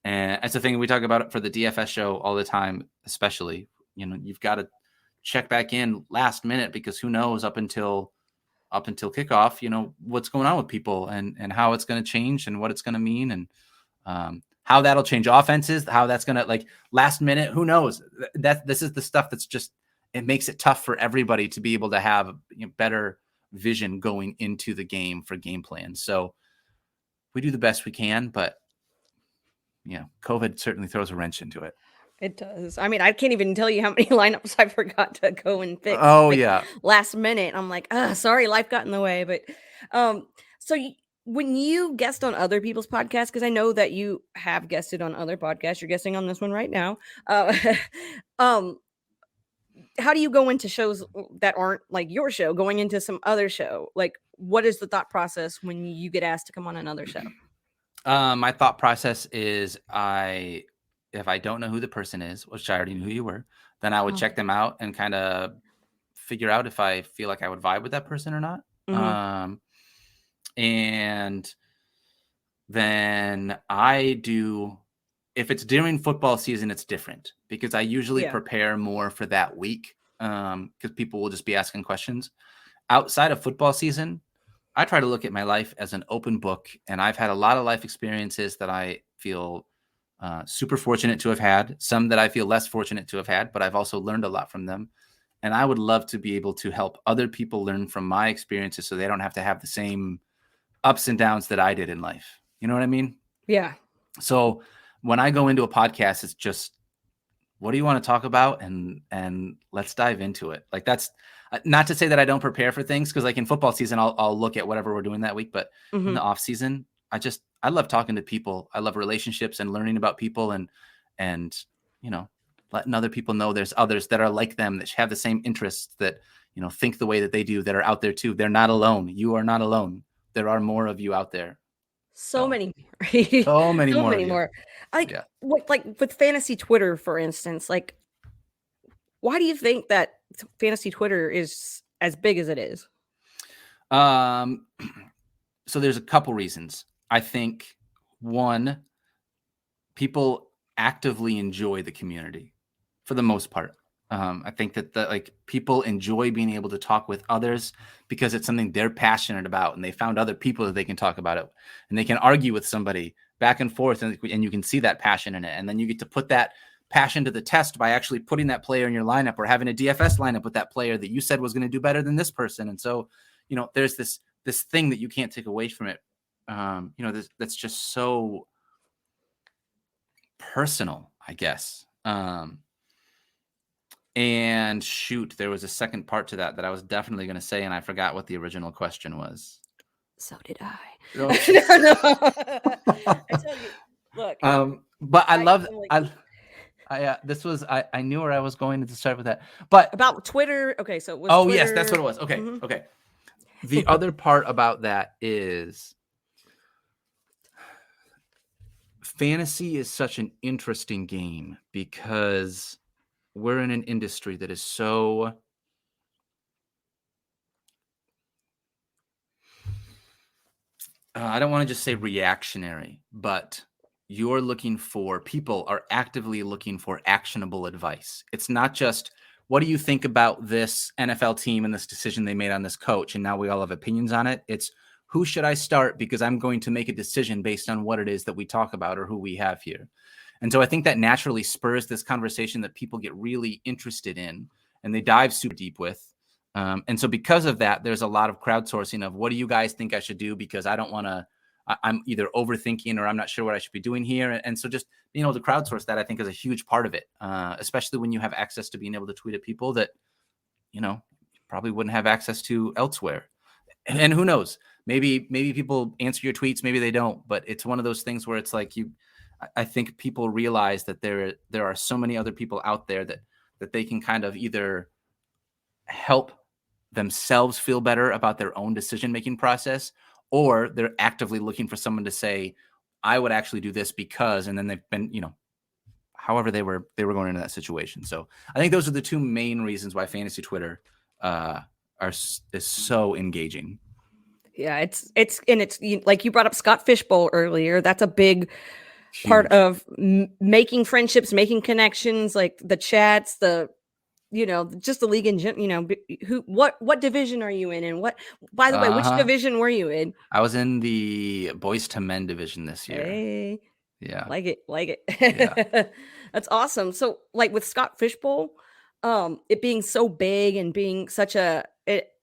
And that's the thing we talk about it for the DFS show all the time, especially, you've got to check back in last minute, because who knows up until kickoff, what's going on with people, and how it's going to change, and what it's going to mean, and how that'll change offenses, how that's going to, like, last minute, who knows. This is the stuff that's just, it makes it tough for everybody to be able to have better vision going into the game for game plans. So we do the best we can, but COVID certainly throws a wrench into it. It does. I mean, I can't even tell you how many lineups I forgot to go and fix. Oh, yeah. Last minute. I'm like, sorry, life got in the way. But so when you guest on other people's podcasts, because I know that you have guested on other podcasts, you're guesting on this one right now. How do you go into shows that aren't like your show, going into some other show? Like, what is the thought process when you get asked to come on another show? My thought process is, if I don't know who the person is, which I already knew who you were, then I would check them out and kind of figure out if I feel like I would vibe with that person or not. And then if it's during football season, it's different, because I usually prepare more for that week, because people will just be asking questions. Outside of football season, I try to look at my life as an open book, and I've had a lot of life experiences that I feel super fortunate to have had, some that I feel less fortunate to have had, but I've also learned a lot from them. And I would love to be able to help other people learn from my experiences, so they don't have to have the same ups and downs that I did in life. You know what I mean? Yeah. So when I go into a podcast, it's just, what do you want to talk about? And let's dive into it. Like, that's not to say that I don't prepare for things, because like in football season, I'll look at whatever we're doing that week. But in the off season, I love talking to people. I love relationships and learning about people, and letting other people know there's others that are like them, that have the same interests, that think the way that they do, that are out there too. They're not alone. You are not alone. There are more of you out there. So many more. So many So more. many more. Like, like with fantasy Twitter, for instance, like, why do you think that fantasy Twitter is as big as it is? So there's a couple reasons. I think, one, people actively enjoy the community for the most part. I think that people enjoy being able to talk with others, because it's something they're passionate about, and they found other people that they can talk about it, and they can argue with somebody back and forth, and you can see that passion in it. And then you get to put that passion to the test by actually putting that player in your lineup, or having a DFS lineup with that player that you said was going to do better than this person. And so, there's this thing that you can't take away from it. That's just so personal, I guess. And shoot, there was a second part to that I was definitely going to say, and I forgot what the original question was. So did I. No. No. I tell you, look. But I love I knew where I was going to start with that, but About Twitter. Okay, so it was oh Twitter. yes, that's what it was. Okay, Mhm. okay. The other part about that is fantasy is such an interesting game because we're in an industry that is so I don't want to just say reactionary, but people are actively looking for actionable advice. It's not just, what do you think about this NFL team and this decision they made on this coach? And now we all have opinions on it. It's, who should I start? Because I'm going to make a decision based on what it is that we talk about or who we have here. And so I think that naturally spurs this conversation that people get really interested in and they dive super deep with. And so because of that, there's a lot of crowdsourcing of, what do you guys think I should do? Because I don't want to, I'm either overthinking or I'm not sure what I should be doing here. And so just being able to crowdsource that, I think, is a huge part of it, especially when you have access to being able to tweet at people that, you probably wouldn't have access to elsewhere. And who knows, maybe people answer your tweets, maybe they don't, but it's one of those things where it's like I think people realize that there are so many other people out there that they can kind of either help themselves feel better about their own decision-making process, or they're actively looking for someone to say, I would actually do this because, and then they've been, however they were going into that situation. So I think those are the two main reasons why fantasy Twitter is so engaging. Yeah, it's like you brought up Scott Fishbowl earlier. That's a big Huge. part of making friendships, making connections, like the chats, just the league in general. What division are you in, and by the way, which division were you in? I was in the boys to men division this year. Hey, yeah, like it. Yeah. That's awesome. So like with Scott Fishbowl, it being so big and being such a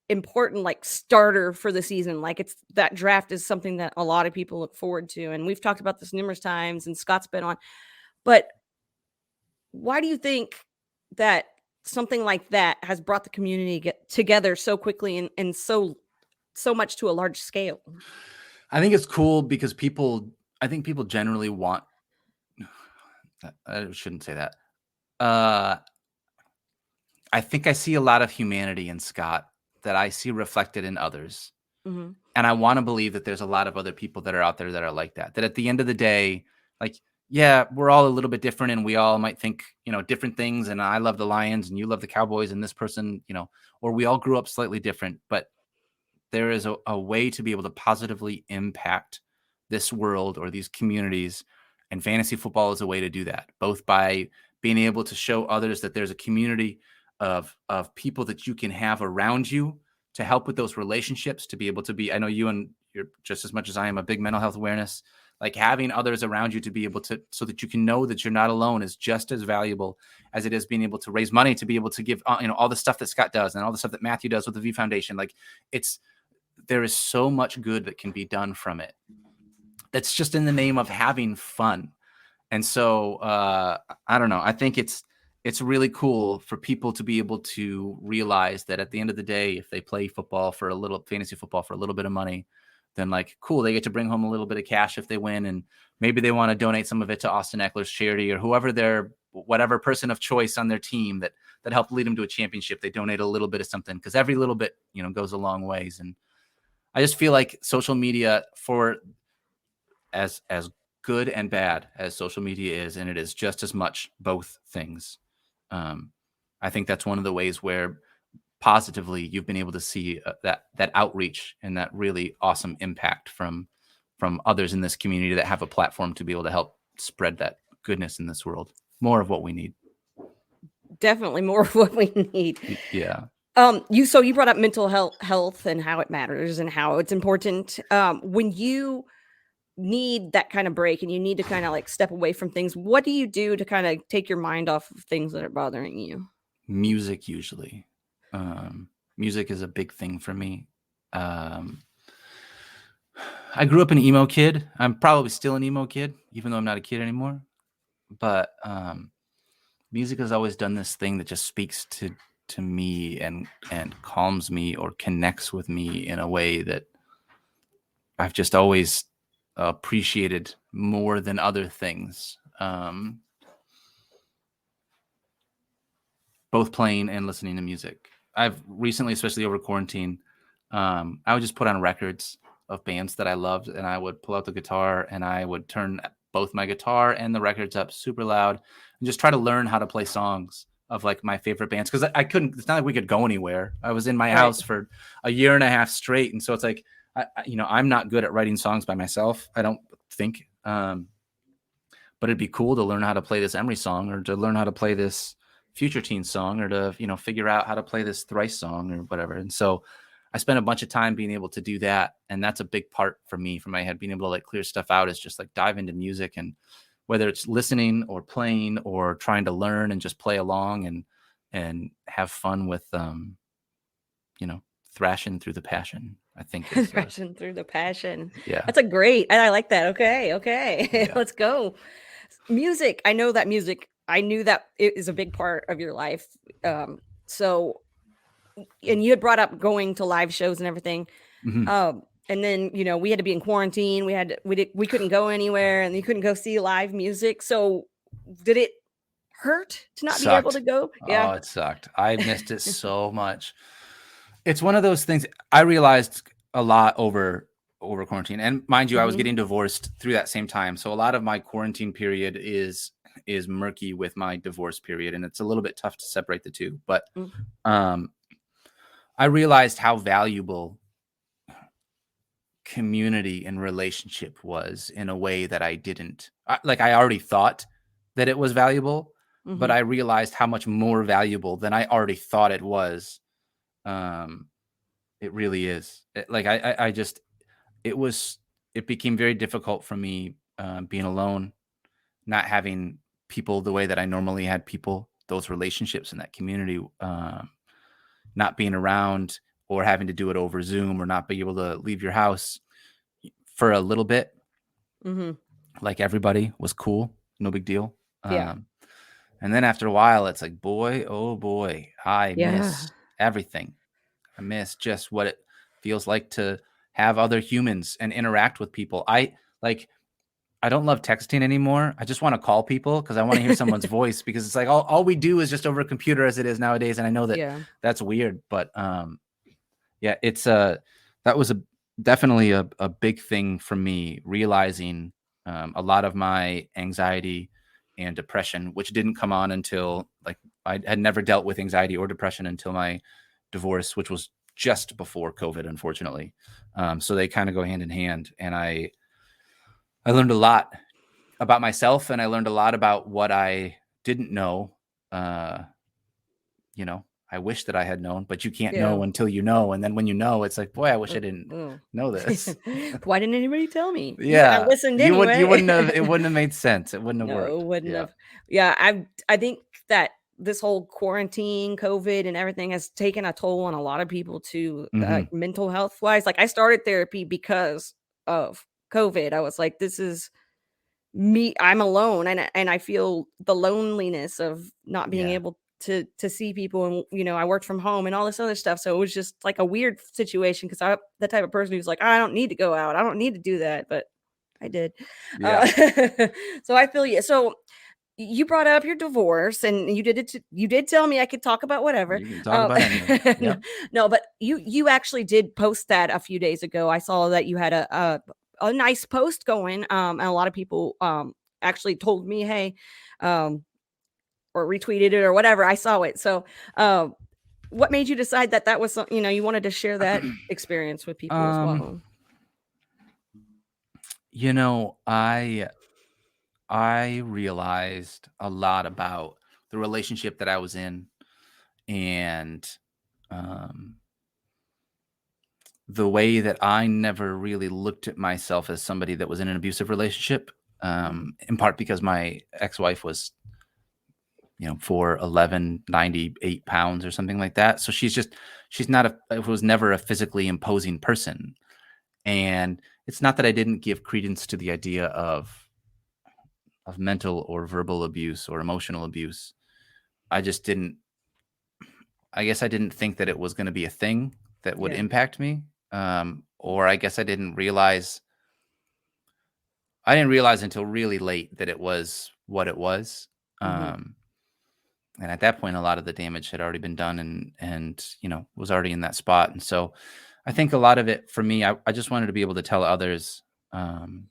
important like starter for the season, like that draft is something that a lot of people look forward to, and we've talked about this numerous times and Scott's been on. But why do you think that something like that has brought the community together so quickly and so much to a large scale? I think it's cool because people generally want, I shouldn't say that. I think I see a lot of humanity in Scott that I see reflected in others. Mm-hmm. And I want to believe that there's a lot of other people that are out there that are like that. That at the end of the day, like, yeah, we're all a little bit different and we all might think, different things. And I love the Lions and you love the Cowboys and this person, or we all grew up slightly different. But there is a way to be able to positively impact this world or these communities. And fantasy football is a way to do that, both by being able to show others that there's a community of people that you can have around you to help with those relationships, to be able to be, I know you're just as much as I am, a big mental health awareness, like having others around you to be able to, so that you can know that you're not alone, is just as valuable as it is being able to raise money, to be able to give, all the stuff that Scott does and all the stuff that Matthew does with the V Foundation. Like there is so much good that can be done from it. That's just in the name of having fun. And so I don't know. I think it's really cool for people to be able to realize that at the end of the day, if they play fantasy football for a little bit of money, then like, cool, they get to bring home a little bit of cash if they win. And maybe they want to donate some of it to Austin Eckler's charity or whatever person of choice on their team that helped lead them to a championship. They donate a little bit of something, because every little bit, goes a long ways. And I just feel like social media, for as good and bad as social media is, and it is just as much both things. I think that's one of the ways where positively you've been able to see that outreach and that really awesome impact from others in this community that have a platform to be able to help spread that goodness in this world. More of what we need. Definitely more of what we need. Yeah. You brought up mental health and how it matters and how it's important. When you need that kind of break and you need to kind of like step away from things, what do you do to kind of take your mind off of things that are bothering you? Music, usually. Music is a big thing for me. I grew up an emo kid. I'm probably still an emo kid, even though I'm not a kid anymore. But music has always done this thing that just speaks to me and calms me or connects with me in a way that I've just always appreciated more than other things. both playing and listening to music. I've recently, especially over quarantine, I would just put on records of bands that I loved, and I would pull out the guitar and I would turn both my guitar and the records up super loud and just try to learn how to play songs of like my favorite bands. Cause I couldn't, it's not like we could go anywhere. I was in my house for a year and a half straight. And so it's like, I'm not good at writing songs by myself, I don't think. But it'd be cool to learn how to play this Emery song, or to learn how to play this Future Teen song, or to, figure out how to play this Thrice song or whatever. And so I spent a bunch of time being able to do that. And that's a big part for me, for my head, being able to like clear stuff out, is just like dive into music, and whether it's listening or playing or trying to learn and just play along and have fun with, thrashing through the passion, I think. Thrashing through the passion. Yeah. That's a great, I like that. Okay. Yeah. Let's go. Music. I know that music, I knew that it is a big part of your life. So, and you had brought up going to live shows and everything. Mm-hmm. And then, we had to be in quarantine. We couldn't go anywhere, and you couldn't go see live music. So did it hurt to not be able to go? Yeah. Oh, it sucked. I missed it so much. It's one of those things I realized a lot over quarantine. And mind you, I was getting divorced through that same time. So a lot of my quarantine period is murky with my divorce period. And it's a little bit tough to separate the two. But I realized how valuable community and relationship was in a way that I didn't. I already thought that it was valuable, but I realized how much more valuable than I already thought it was. It really is. It became very difficult for me being alone, not having people the way that I normally had people, those relationships in that community, not being around, or having to do it over Zoom, or not be able to leave your house for a little bit. Like everybody was cool, no big deal. Yeah. And then after a while, it's like, boy, oh boy, I miss everything. I miss just what it feels like to have other humans and interact with people. I don't love texting anymore. I just want to call people because I want to hear someone's voice, because it's like all we do is just over a computer as it is nowadays. And I know that that's weird, but it's that was definitely a big thing for me, realizing a lot of my anxiety and depression, which didn't come on until, like, I had never dealt with anxiety or depression until my divorce, which was just before COVID, unfortunately. So they kind of go hand in hand. And I learned a lot about myself, and I learned a lot about what I didn't know. I wish that I had known, but you can't know until you know. And then when you know, it's like, boy, I wish I didn't know this. Why didn't anybody tell me? Yeah. I listened anyway. You wouldn't have, it wouldn't have made sense. It wouldn't have worked. It wouldn't have. Yeah. I think that this whole quarantine, COVID, and everything has taken a toll on a lot of people too, mental health wise. Like, I started therapy because of COVID. I was like, this is me. I'm alone, and I feel the loneliness of not being able to see people. And I worked from home and all this other stuff, so it was just like a weird situation, because I'm the type of person who's like, I don't need to go out, I don't need to do that, but I did. So I feel you. So you brought up your divorce, and you did tell me I could talk about whatever. You can talk about anything. No, but you actually did post that a few days ago. I saw that you had a nice post going, and a lot of people actually told me, hey, or retweeted it or whatever. I saw it. So what made you decide that was something, you wanted to share that experience with people as well? I realized a lot about the relationship that I was in, and the way that I never really looked at myself as somebody that was in an abusive relationship, in part because my ex-wife was, 4'11", 98 pounds or something like that. So it was never a physically imposing person. And it's not that I didn't give credence to the idea of mental or verbal abuse or emotional abuse. I guess I didn't think that it was going to be a thing that would impact me. Or I guess I didn't realize until really late that it was what it was. And at that point, a lot of the damage had already been done, and was already in that spot. And so I think a lot of it for me, I just wanted to be able to tell others, um,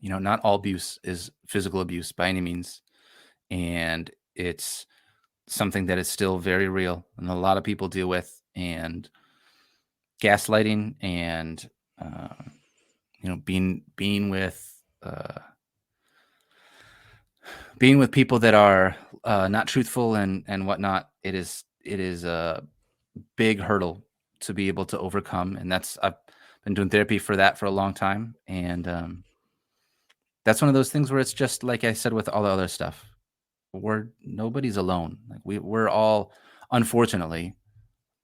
not all abuse is physical abuse by any means. And it's something that is still very real and a lot of people deal with, and gaslighting and, uh, being with, people that are not truthful and whatnot. It is a big hurdle to be able to overcome, and I've been doing therapy for that for a long time, and that's one of those things where it's just like I said with all the other stuff. Nobody's alone. Like we're all, unfortunately,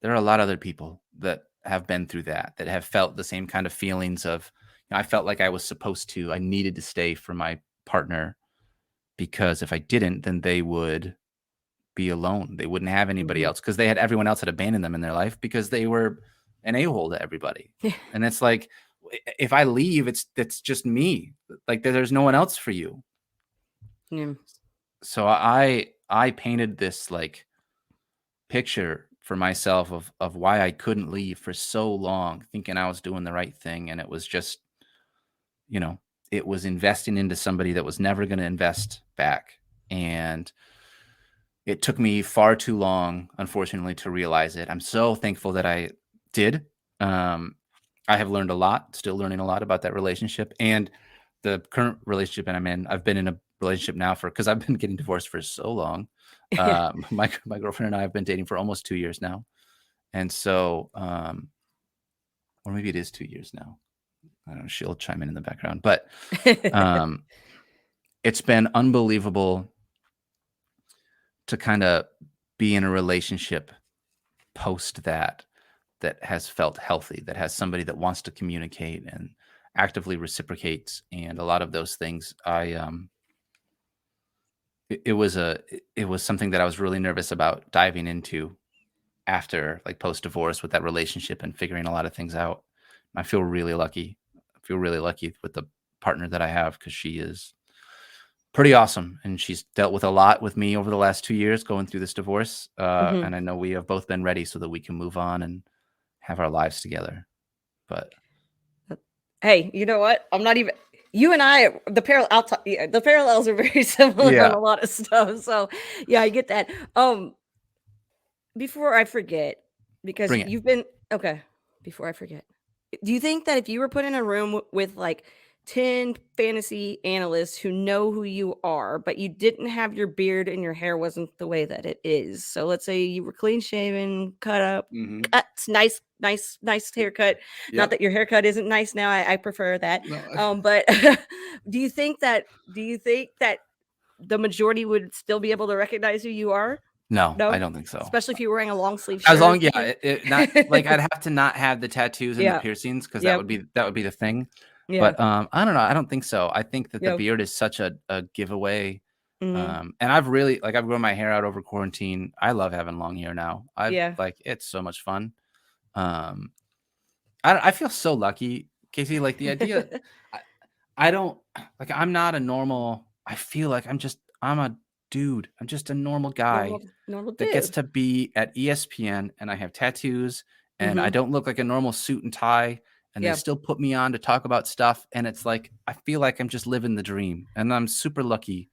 there are a lot of other people that have been through that have felt the same kind of feelings of, I felt like I was supposed to, I needed to stay for my partner, because if I didn't, then they would be alone. They wouldn't have anybody else, because they had everyone else had abandoned them in their life because they were an a-hole to everybody. And it's like, if I leave, it's just me. Like there's no one else for you. Yeah. So I painted this like picture for myself of why I couldn't leave for so long, thinking I was doing the right thing. And it was just, it was investing into somebody that was never going to invest back. And it took me far too long, unfortunately, to realize it. I'm so thankful that I did. I have learned a lot, still learning a lot about that relationship and the current relationship that I'm in. I've been in a relationship now because I've been getting divorced for so long. My girlfriend and I have been dating for almost 2 years now. And so, or maybe it is 2 years now. I don't know. She'll chime in the background, but it's been unbelievable to kind of be in a relationship post that has felt healthy, that has somebody that wants to communicate and actively reciprocates. And a lot of those things, it was something that I was really nervous about diving into after, like, post divorce, with that relationship and figuring a lot of things out. I feel really lucky. With the partner that I have, because she is pretty awesome, and she's dealt with a lot with me over the last 2 years going through this divorce. And I know we have both been ready so that we can move on and have our lives together. But hey, you know what? I'm not even. You and I, the parallels are very similar on a lot of stuff. So, yeah, I get that. Before I forget, because Bring it. you've been okay. Before I forget, do you think that if you were put in a room with like 10 fantasy analysts who know who you are, but you didn't have your beard and your hair wasn't the way that it is? So let's say you were clean shaven, cuts, nice haircut. Yep. Not that your haircut isn't nice now. I prefer that. No. But do you think that the majority would still be able to recognize who you are? No, I don't think so. Especially if you're wearing a long sleeve shirt. As long, not like I'd have to not have the tattoos and the piercings, because that would be the thing. Yeah. But I don't know. I don't think so. I think that the beard is such a giveaway. And I've grown my hair out over quarantine. I love having long hair now. It's so much fun. I feel so lucky, Casey. Like the idea, I don't like. I'm not a normal. I feel like I'm a dude. I'm just a normal guy normal dude that gets to be at ESPN, and I have tattoos, and I don't look like a normal suit and tie, and they still put me on to talk about stuff. And it's like, I feel like I'm just living the dream, and I'm super lucky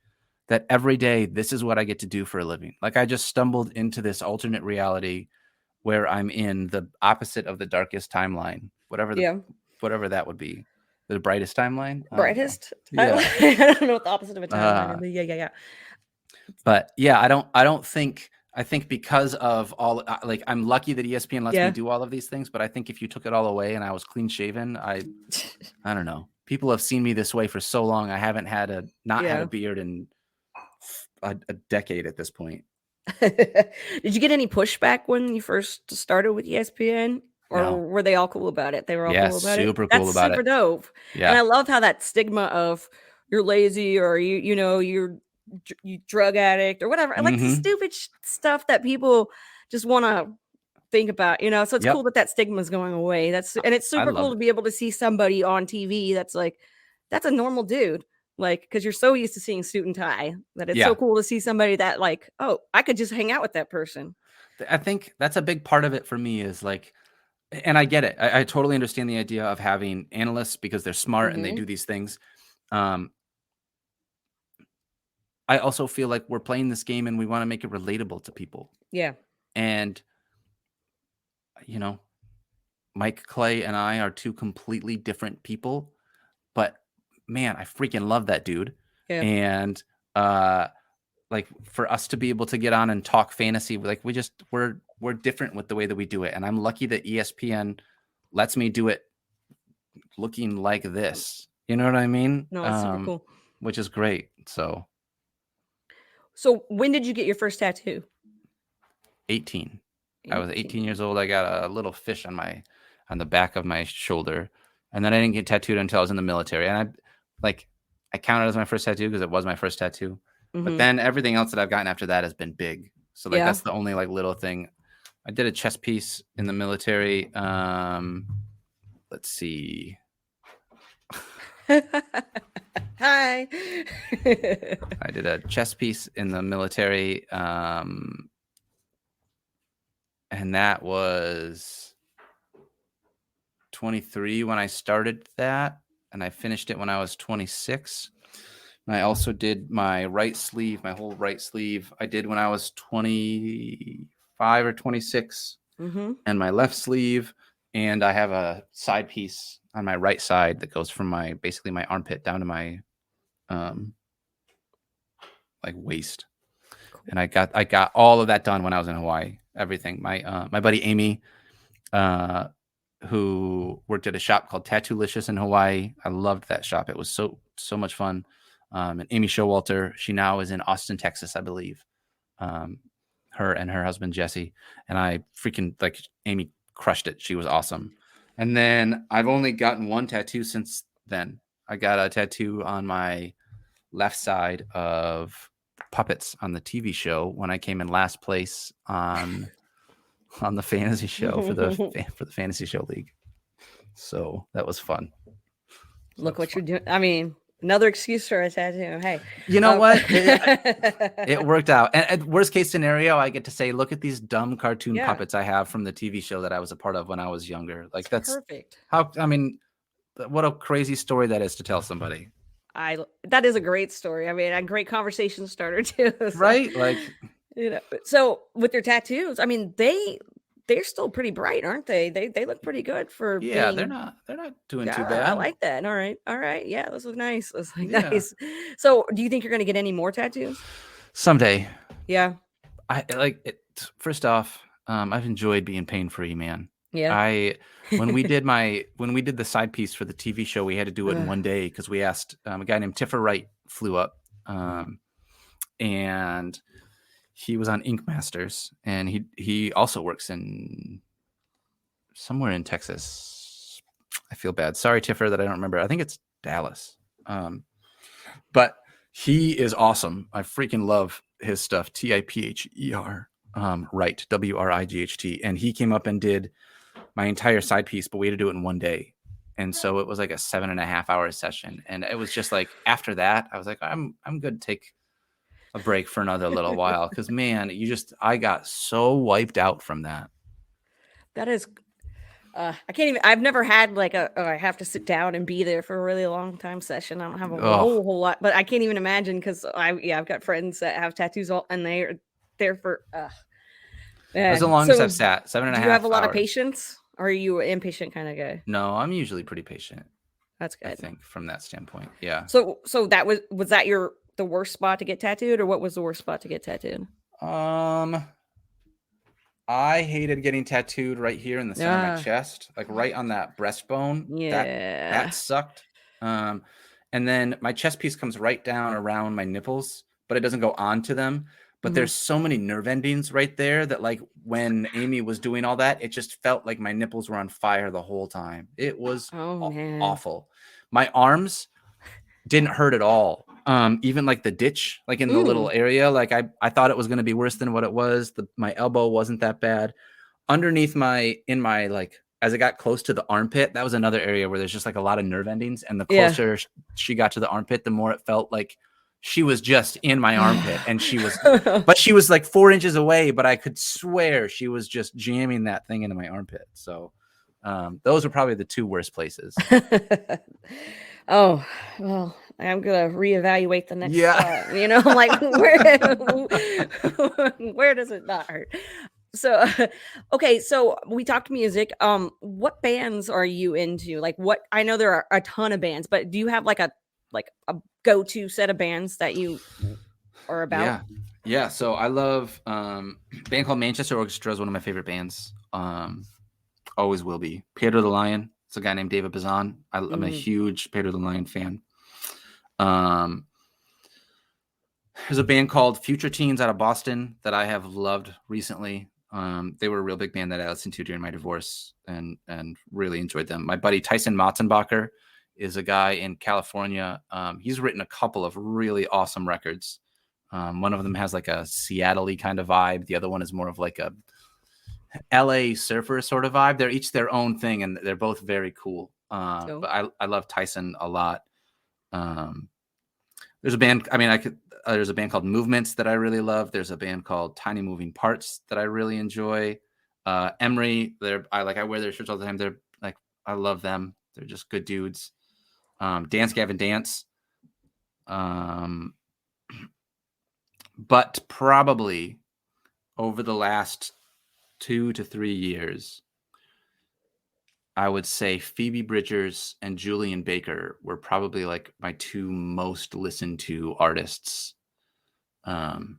that every day this is what I get to do for a living. Like, I just stumbled into this alternate reality where I'm in the opposite of the darkest timeline, whatever that would be. The brightest timeline. Brightest. Yeah. I don't know what the opposite of a timeline is. Yeah. But yeah, I think because of all, like, I'm lucky that ESPN lets me do all of these things. But I think if you took it all away and I was clean shaven, I don't know. People have seen me this way for so long. I haven't had had a beard in a decade at this point. Did you get any pushback when you first started with ESPN? Or were they all cool about it? They were all cool about it? Super cool about it. That's super dope. Yeah. And I love how that stigma of you're lazy or you're drug addict or whatever, like the stupid stuff that people just want to think about, so it's cool that stigma is going away. And it's super cool to be able to see somebody on TV that's like, that's a normal dude. Like, because you're so used to seeing suit and tie that it's Yeah. so cool to see somebody that like, oh, I could just hang out with that person. I think that's a big part of it for me is like, and I get it. I totally understand the idea of having analysts because they're smart and they do these things. I also feel like we're playing this game and we want to make it relatable to people. Yeah. And, you know, Mike Clay and I are two completely different people, but man, I freaking love that dude. Yeah. And, like for us to be able to get on and talk fantasy, like we're different with the way that we do it. And I'm lucky that ESPN lets me do it looking like this. You know what I mean? No, it's super cool. Which is great. So when did you get your first tattoo? 18. I was 18 years old. I got a little fish on the back of my shoulder. And then I didn't get tattooed until I was in the military. And I counted it as my first tattoo because it was my first tattoo. But then everything else that I've gotten after that has been big. So like that's the only like little thing. I did a chest piece in the military. Let's see. Hi. I did a chest piece in the military. And that was 23 when I started that. And I finished it when I was 26. And I also did my right sleeve, my whole right sleeve. I did when I was 25 or 26, and my left sleeve. And I have a side piece on my right side that goes from basically my armpit down to my like waist. Cool. And I got all of that done when I was in Hawaii. Everything. My buddy Amy, who worked at a shop called Tattoolicious in Hawaii. I loved that shop. It was so much fun. And Amy Showalter, she now is in Austin, Texas, I believe. Her and her husband, Jesse. And I freaking, like, Amy crushed it. She was awesome. And then I've only gotten one tattoo since then. I got a tattoo on my left side of puppets on the TV show when I came in last place on the fantasy show for the fantasy show league. So that was fun. Look what you're doing. I mean, another excuse for a tattoo. Hey, you know what? It worked out. And worst case scenario, I get to say, look at these dumb cartoon puppets I have from the TV show that I was a part of when I was younger. Like that's perfect. What a crazy story that is to tell somebody. That is a great story. I mean, a great conversation starter too. So, right? Like, you know, so with their tattoos, I mean, they're still pretty bright, aren't they? They look pretty good for being, they're not doing too bad. I like that. All right. Yeah, those look nice. Those look nice. So do you think you're gonna get any more tattoos? Someday. Yeah. I like it. First off, I've enjoyed being pain-free, man. Yeah. When we did the side piece for the TV show, we had to do it in one day because we asked a guy named Tiffer Wright flew up, and he was on Ink Masters, and he also works in somewhere in Texas. I feel bad. Sorry, Tiffer, that I don't remember. I think it's Dallas. But he is awesome. I freaking love his stuff. Tipher, Wright, Wright, and he came up and did my entire side piece, but we had to do it in one day. And so it was like a 7.5 hour session. And it was just like, after that, I was like, I'm good to take a break for another little while. Cause man, I got so wiped out from that. That is, I've never had like I have to sit down and be there for a really long time session. I don't have a whole lot, but I can't even imagine. Cause I've got friends that have tattoos and they're there for, That's the longest I've sat, 7.5 hours. Do you have a lot of patience? Or are you an impatient kind of guy? No, I'm usually pretty patient. That's good. I think from that standpoint. Yeah. So that was that the worst spot to get tattooed, or what was the worst spot to get tattooed? I hated getting tattooed right here in the center of my chest, like right on that breastbone. Yeah. That sucked. And then my chest piece comes right down around my nipples, but it doesn't go onto them. But there's so many nerve endings right there that, like, when Amy was doing all that, it just felt like my nipples were on fire the whole time. It was awful. My arms didn't hurt at all. Even like the ditch, like in the little area, like I thought it was going to be worse than what it was. My elbow wasn't that bad. Underneath in my like as it got close to the armpit, that was another area where there's just like a lot of nerve endings. And the Yeah. closer she got to the armpit, the more it felt like she was just in my armpit. And but she was like 4 inches away, but I could swear she was just jamming that thing into my armpit. So those are probably the 2 worst places. Oh, well, I'm gonna reevaluate the next Yeah. like where does it not hurt? So okay, so we talked music. What bands are you into? Like what I know there are a ton of bands, but do you have like a go-to set of bands that you are about? Yeah. So I love a band called Manchester Orchestra is one of my favorite bands. Always will be. Pedro the Lion. It's a guy named David Bazan. I'm a huge Pedro the Lion fan. There's a band called Future Teens out of Boston that I have loved recently. They were a real big band that I listened to during my divorce and really enjoyed them. My buddy Tyson Matzenbacher is a guy in California. He's written a couple of really awesome records. One of them has like a Seattle-y kind of vibe. The other one is more of like a LA surfer sort of vibe. They're each their own thing, and they're both very cool. Cool. But I love Tyson a lot. There's a band. I mean, there's a band called Movements that I really love. There's a band called Tiny Moving Parts that I really enjoy. Emery, I wear their shirts all the time. They're like, I love them. They're just good dudes. Dance Gavin Dance. But probably over the last 2 to 3 years, I would say Phoebe Bridgers and Julian Baker were probably like my 2 most listened to artists out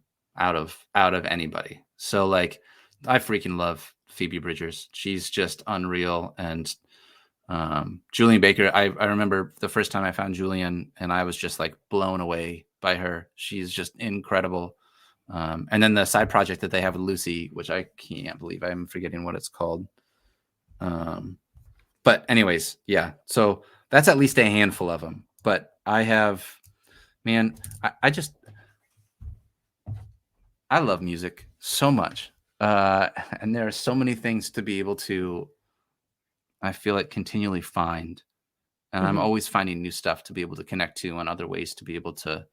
of anybody. So like I freaking love Phoebe Bridgers. She's just unreal. And Julian Baker, I remember the first time I found Julian and I was just like blown away by her. She's just incredible. And then the side project that they have with Lucy, which I can't believe I'm forgetting what it's called. But anyways, yeah. So that's at least a handful of them. But I have, man, I love music so much. And there are so many things to be able to, I feel like, continually find. And I'm always finding new stuff to be able to connect to and other ways to be able to,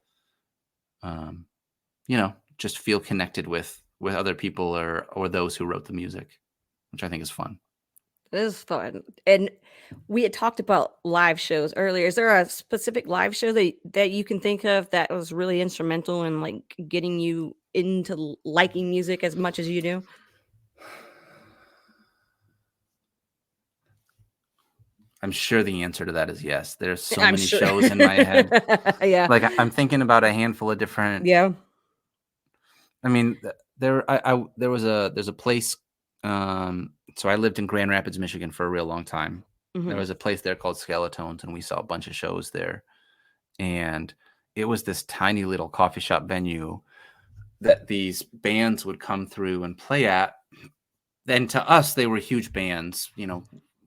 just feel connected with other people or those who wrote the music, which I think is fun. It is fun. And we had talked about live shows earlier. Is there a specific live show that you can think of that was really instrumental in like getting you into liking music as much as you do? I'm sure the answer to that is yes. There's so I'm many sure. shows in my head. Yeah. Like I'm thinking about a handful of different. Yeah. I mean, there's a place. So I lived in Grand Rapids, Michigan for a real long time. There was a place there called Skeletones, and we saw a bunch of shows there. And it was this tiny little coffee shop venue that these bands would come through and play at. Then to us, they were huge bands.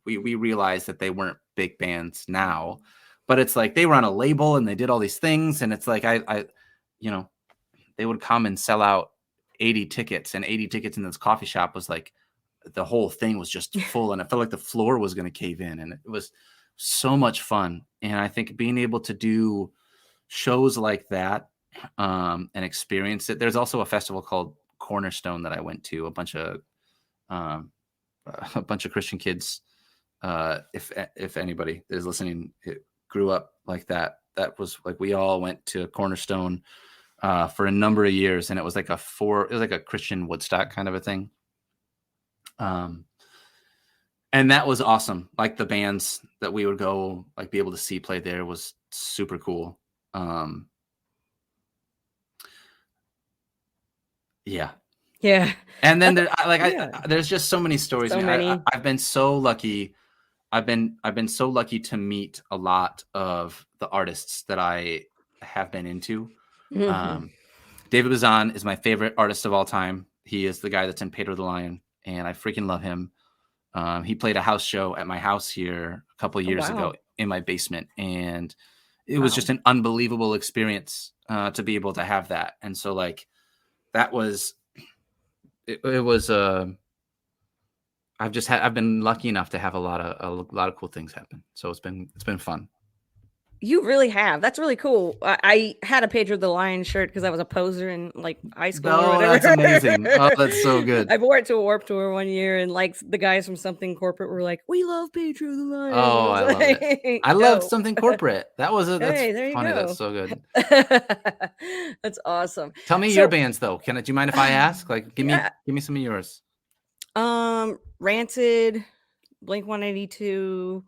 We realized that they weren't big bands now, but it's like they were on a label and they did all these things. And it's like, they would come and sell out 80 tickets, and 80 tickets in this coffee shop was like, the whole thing was just full, and it felt like the floor was going to cave in, and it was so much fun. And I think being able to do shows like that and experience it. There's also a festival called Cornerstone that I went to. A bunch of Christian kids, if anybody is listening, it grew up like that. That was like we all went to Cornerstone for a number of years, and it was like a Christian Woodstock kind of a thing. And that was awesome. Like the bands that we would go like be able to see play there was super cool. Yeah. Yeah. And then there's just so many stories. So many. I've been so lucky. I've been so lucky to meet a lot of the artists that I have been into. David Bazan is my favorite artist of all time. He is the guy that's in Pedro the Lion, and I freaking love him. He played a house show at my house here a couple of years ago in my basement, and it was just an unbelievable experience to be able to have that. And so like that was it was I've been lucky enough to have a lot of cool things happen. So it's been fun. You really have. That's really cool. I had a Pedro the Lion shirt because I was a poser in like high school or No, whatever. that's amazing. Oh, that's so good. I wore it to a Warped Tour one year, and like the guys from Something Corporate were like, "We love Pedro the Lion." Oh, I love it. I loved Something Corporate. That's Hey, there you funny. go. That's so good. That's awesome. Tell me your bands though. Do you mind if I ask? Like, give me some of yours. Rancid, Blink-182.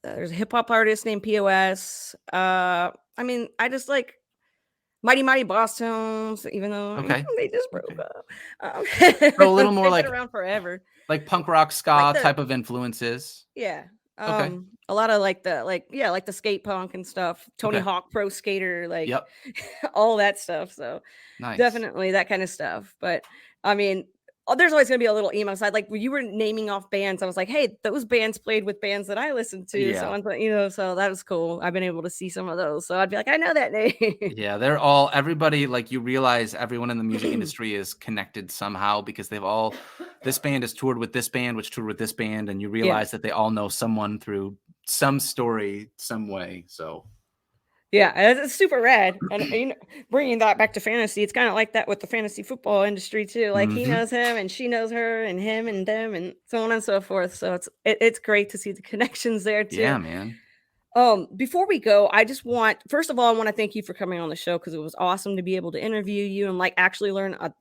There's a hip hop artist named POS. I mean, I just like Mighty Mighty Boss Tones, even though they just broke up. So a little more like around forever, like punk rock ska type of influences. Yeah. Okay. A lot of like the skate punk and stuff. Tony Hawk Pro Skater, like all that stuff. So definitely that kind of stuff. But I mean, there's always gonna be a little emo side. Like when you were naming off bands, I was like, hey, those bands played with bands that I listened to. Yeah. So so that was cool. I've been able to see some of those. So I'd be like, I know that name. Yeah, everybody, like you realize everyone in the music industry is connected somehow because this band has toured with this band, which toured with this band, and you realize that they all know someone through some story, some way. So yeah, it's super rad. And bringing that back to fantasy, it's kind of like that with the fantasy football industry too. Like he knows him and she knows her and him and them and so on and so forth. So it's great to see the connections there too. Yeah, man. Before we go, first of all, I want to thank you for coming on the show because it was awesome to be able to interview you and like actually learn a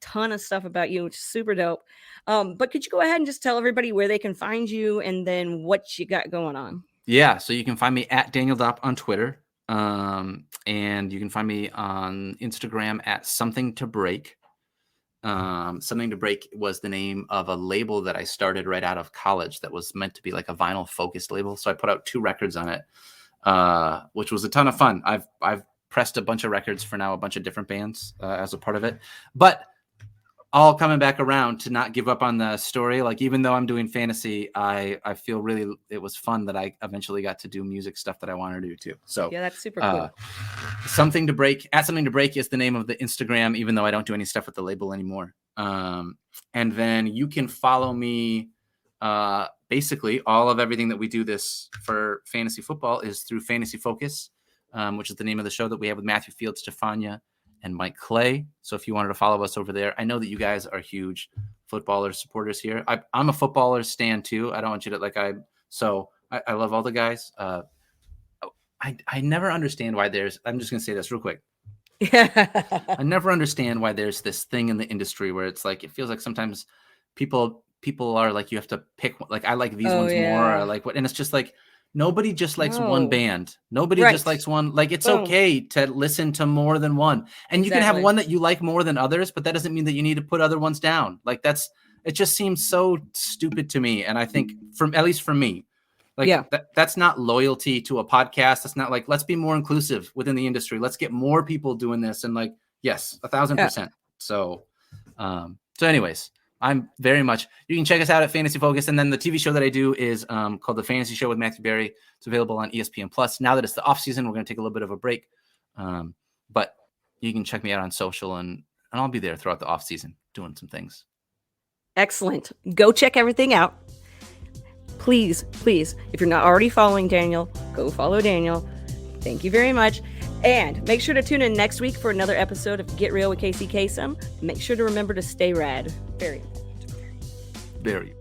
ton of stuff about you, which is super dope. But could you go ahead and just tell everybody where they can find you and then what you got going on? Yeah, so you can find me at Daniel Dopp on Twitter. And you can find me on Instagram at Something to Break. Something to Break was the name of a label that I started right out of college that was meant to be like a vinyl focused label. So I put out 2 records on it, which was a ton of fun. I've pressed a bunch of records for now, a bunch of different bands as a part of it, but all coming back around to not give up on the story. Like, even though I'm doing fantasy, I feel really, it was fun that I eventually got to do music stuff that I want to do too. So yeah, that's super cool. Something to Break is the name of the Instagram, even though I don't do any stuff with the label anymore. And then you can follow me. Basically all of everything that we do this for fantasy football is through Fantasy Focus, which is the name of the show that we have with Matthew Field, Stefania, and Mike Clay. So if you wanted to follow us over there, I know that you guys are huge footballer supporters here. I'm a footballer stan too. I don't want you to I love all the guys. I never understand why I'm just going to say this real quick. I never understand why there's this thing in the industry where it's like, it feels like sometimes people are like, you have to pick, like, I like these ones more, or like what, and it's just like, nobody just likes one band. Nobody just likes one. Like, it's okay to listen to more than one. And you can have one that you like more than others, but that doesn't mean that you need to put other ones down. Like, it just seems so stupid to me. And I think at least for me, like that's not loyalty to a podcast. That's not like, let's be more inclusive within the industry. Let's get more people doing this. And like, yes, 1,000%. So anyways, I'm very much, you can check us out at Fantasy Focus. And then the TV show that I do is called The Fantasy Show with Matthew Berry. It's available on ESPN Plus. Now that it's the off season, we're going to take a little bit of a break. But you can check me out on social and I'll be there throughout the off season doing some things. Excellent. Go check everything out. Please, if you're not already following Daniel, go follow Daniel. Thank you very much. And make sure to tune in next week for another episode of Get Real with Casey Kasem. Make sure to remember to stay rad. Very important. Very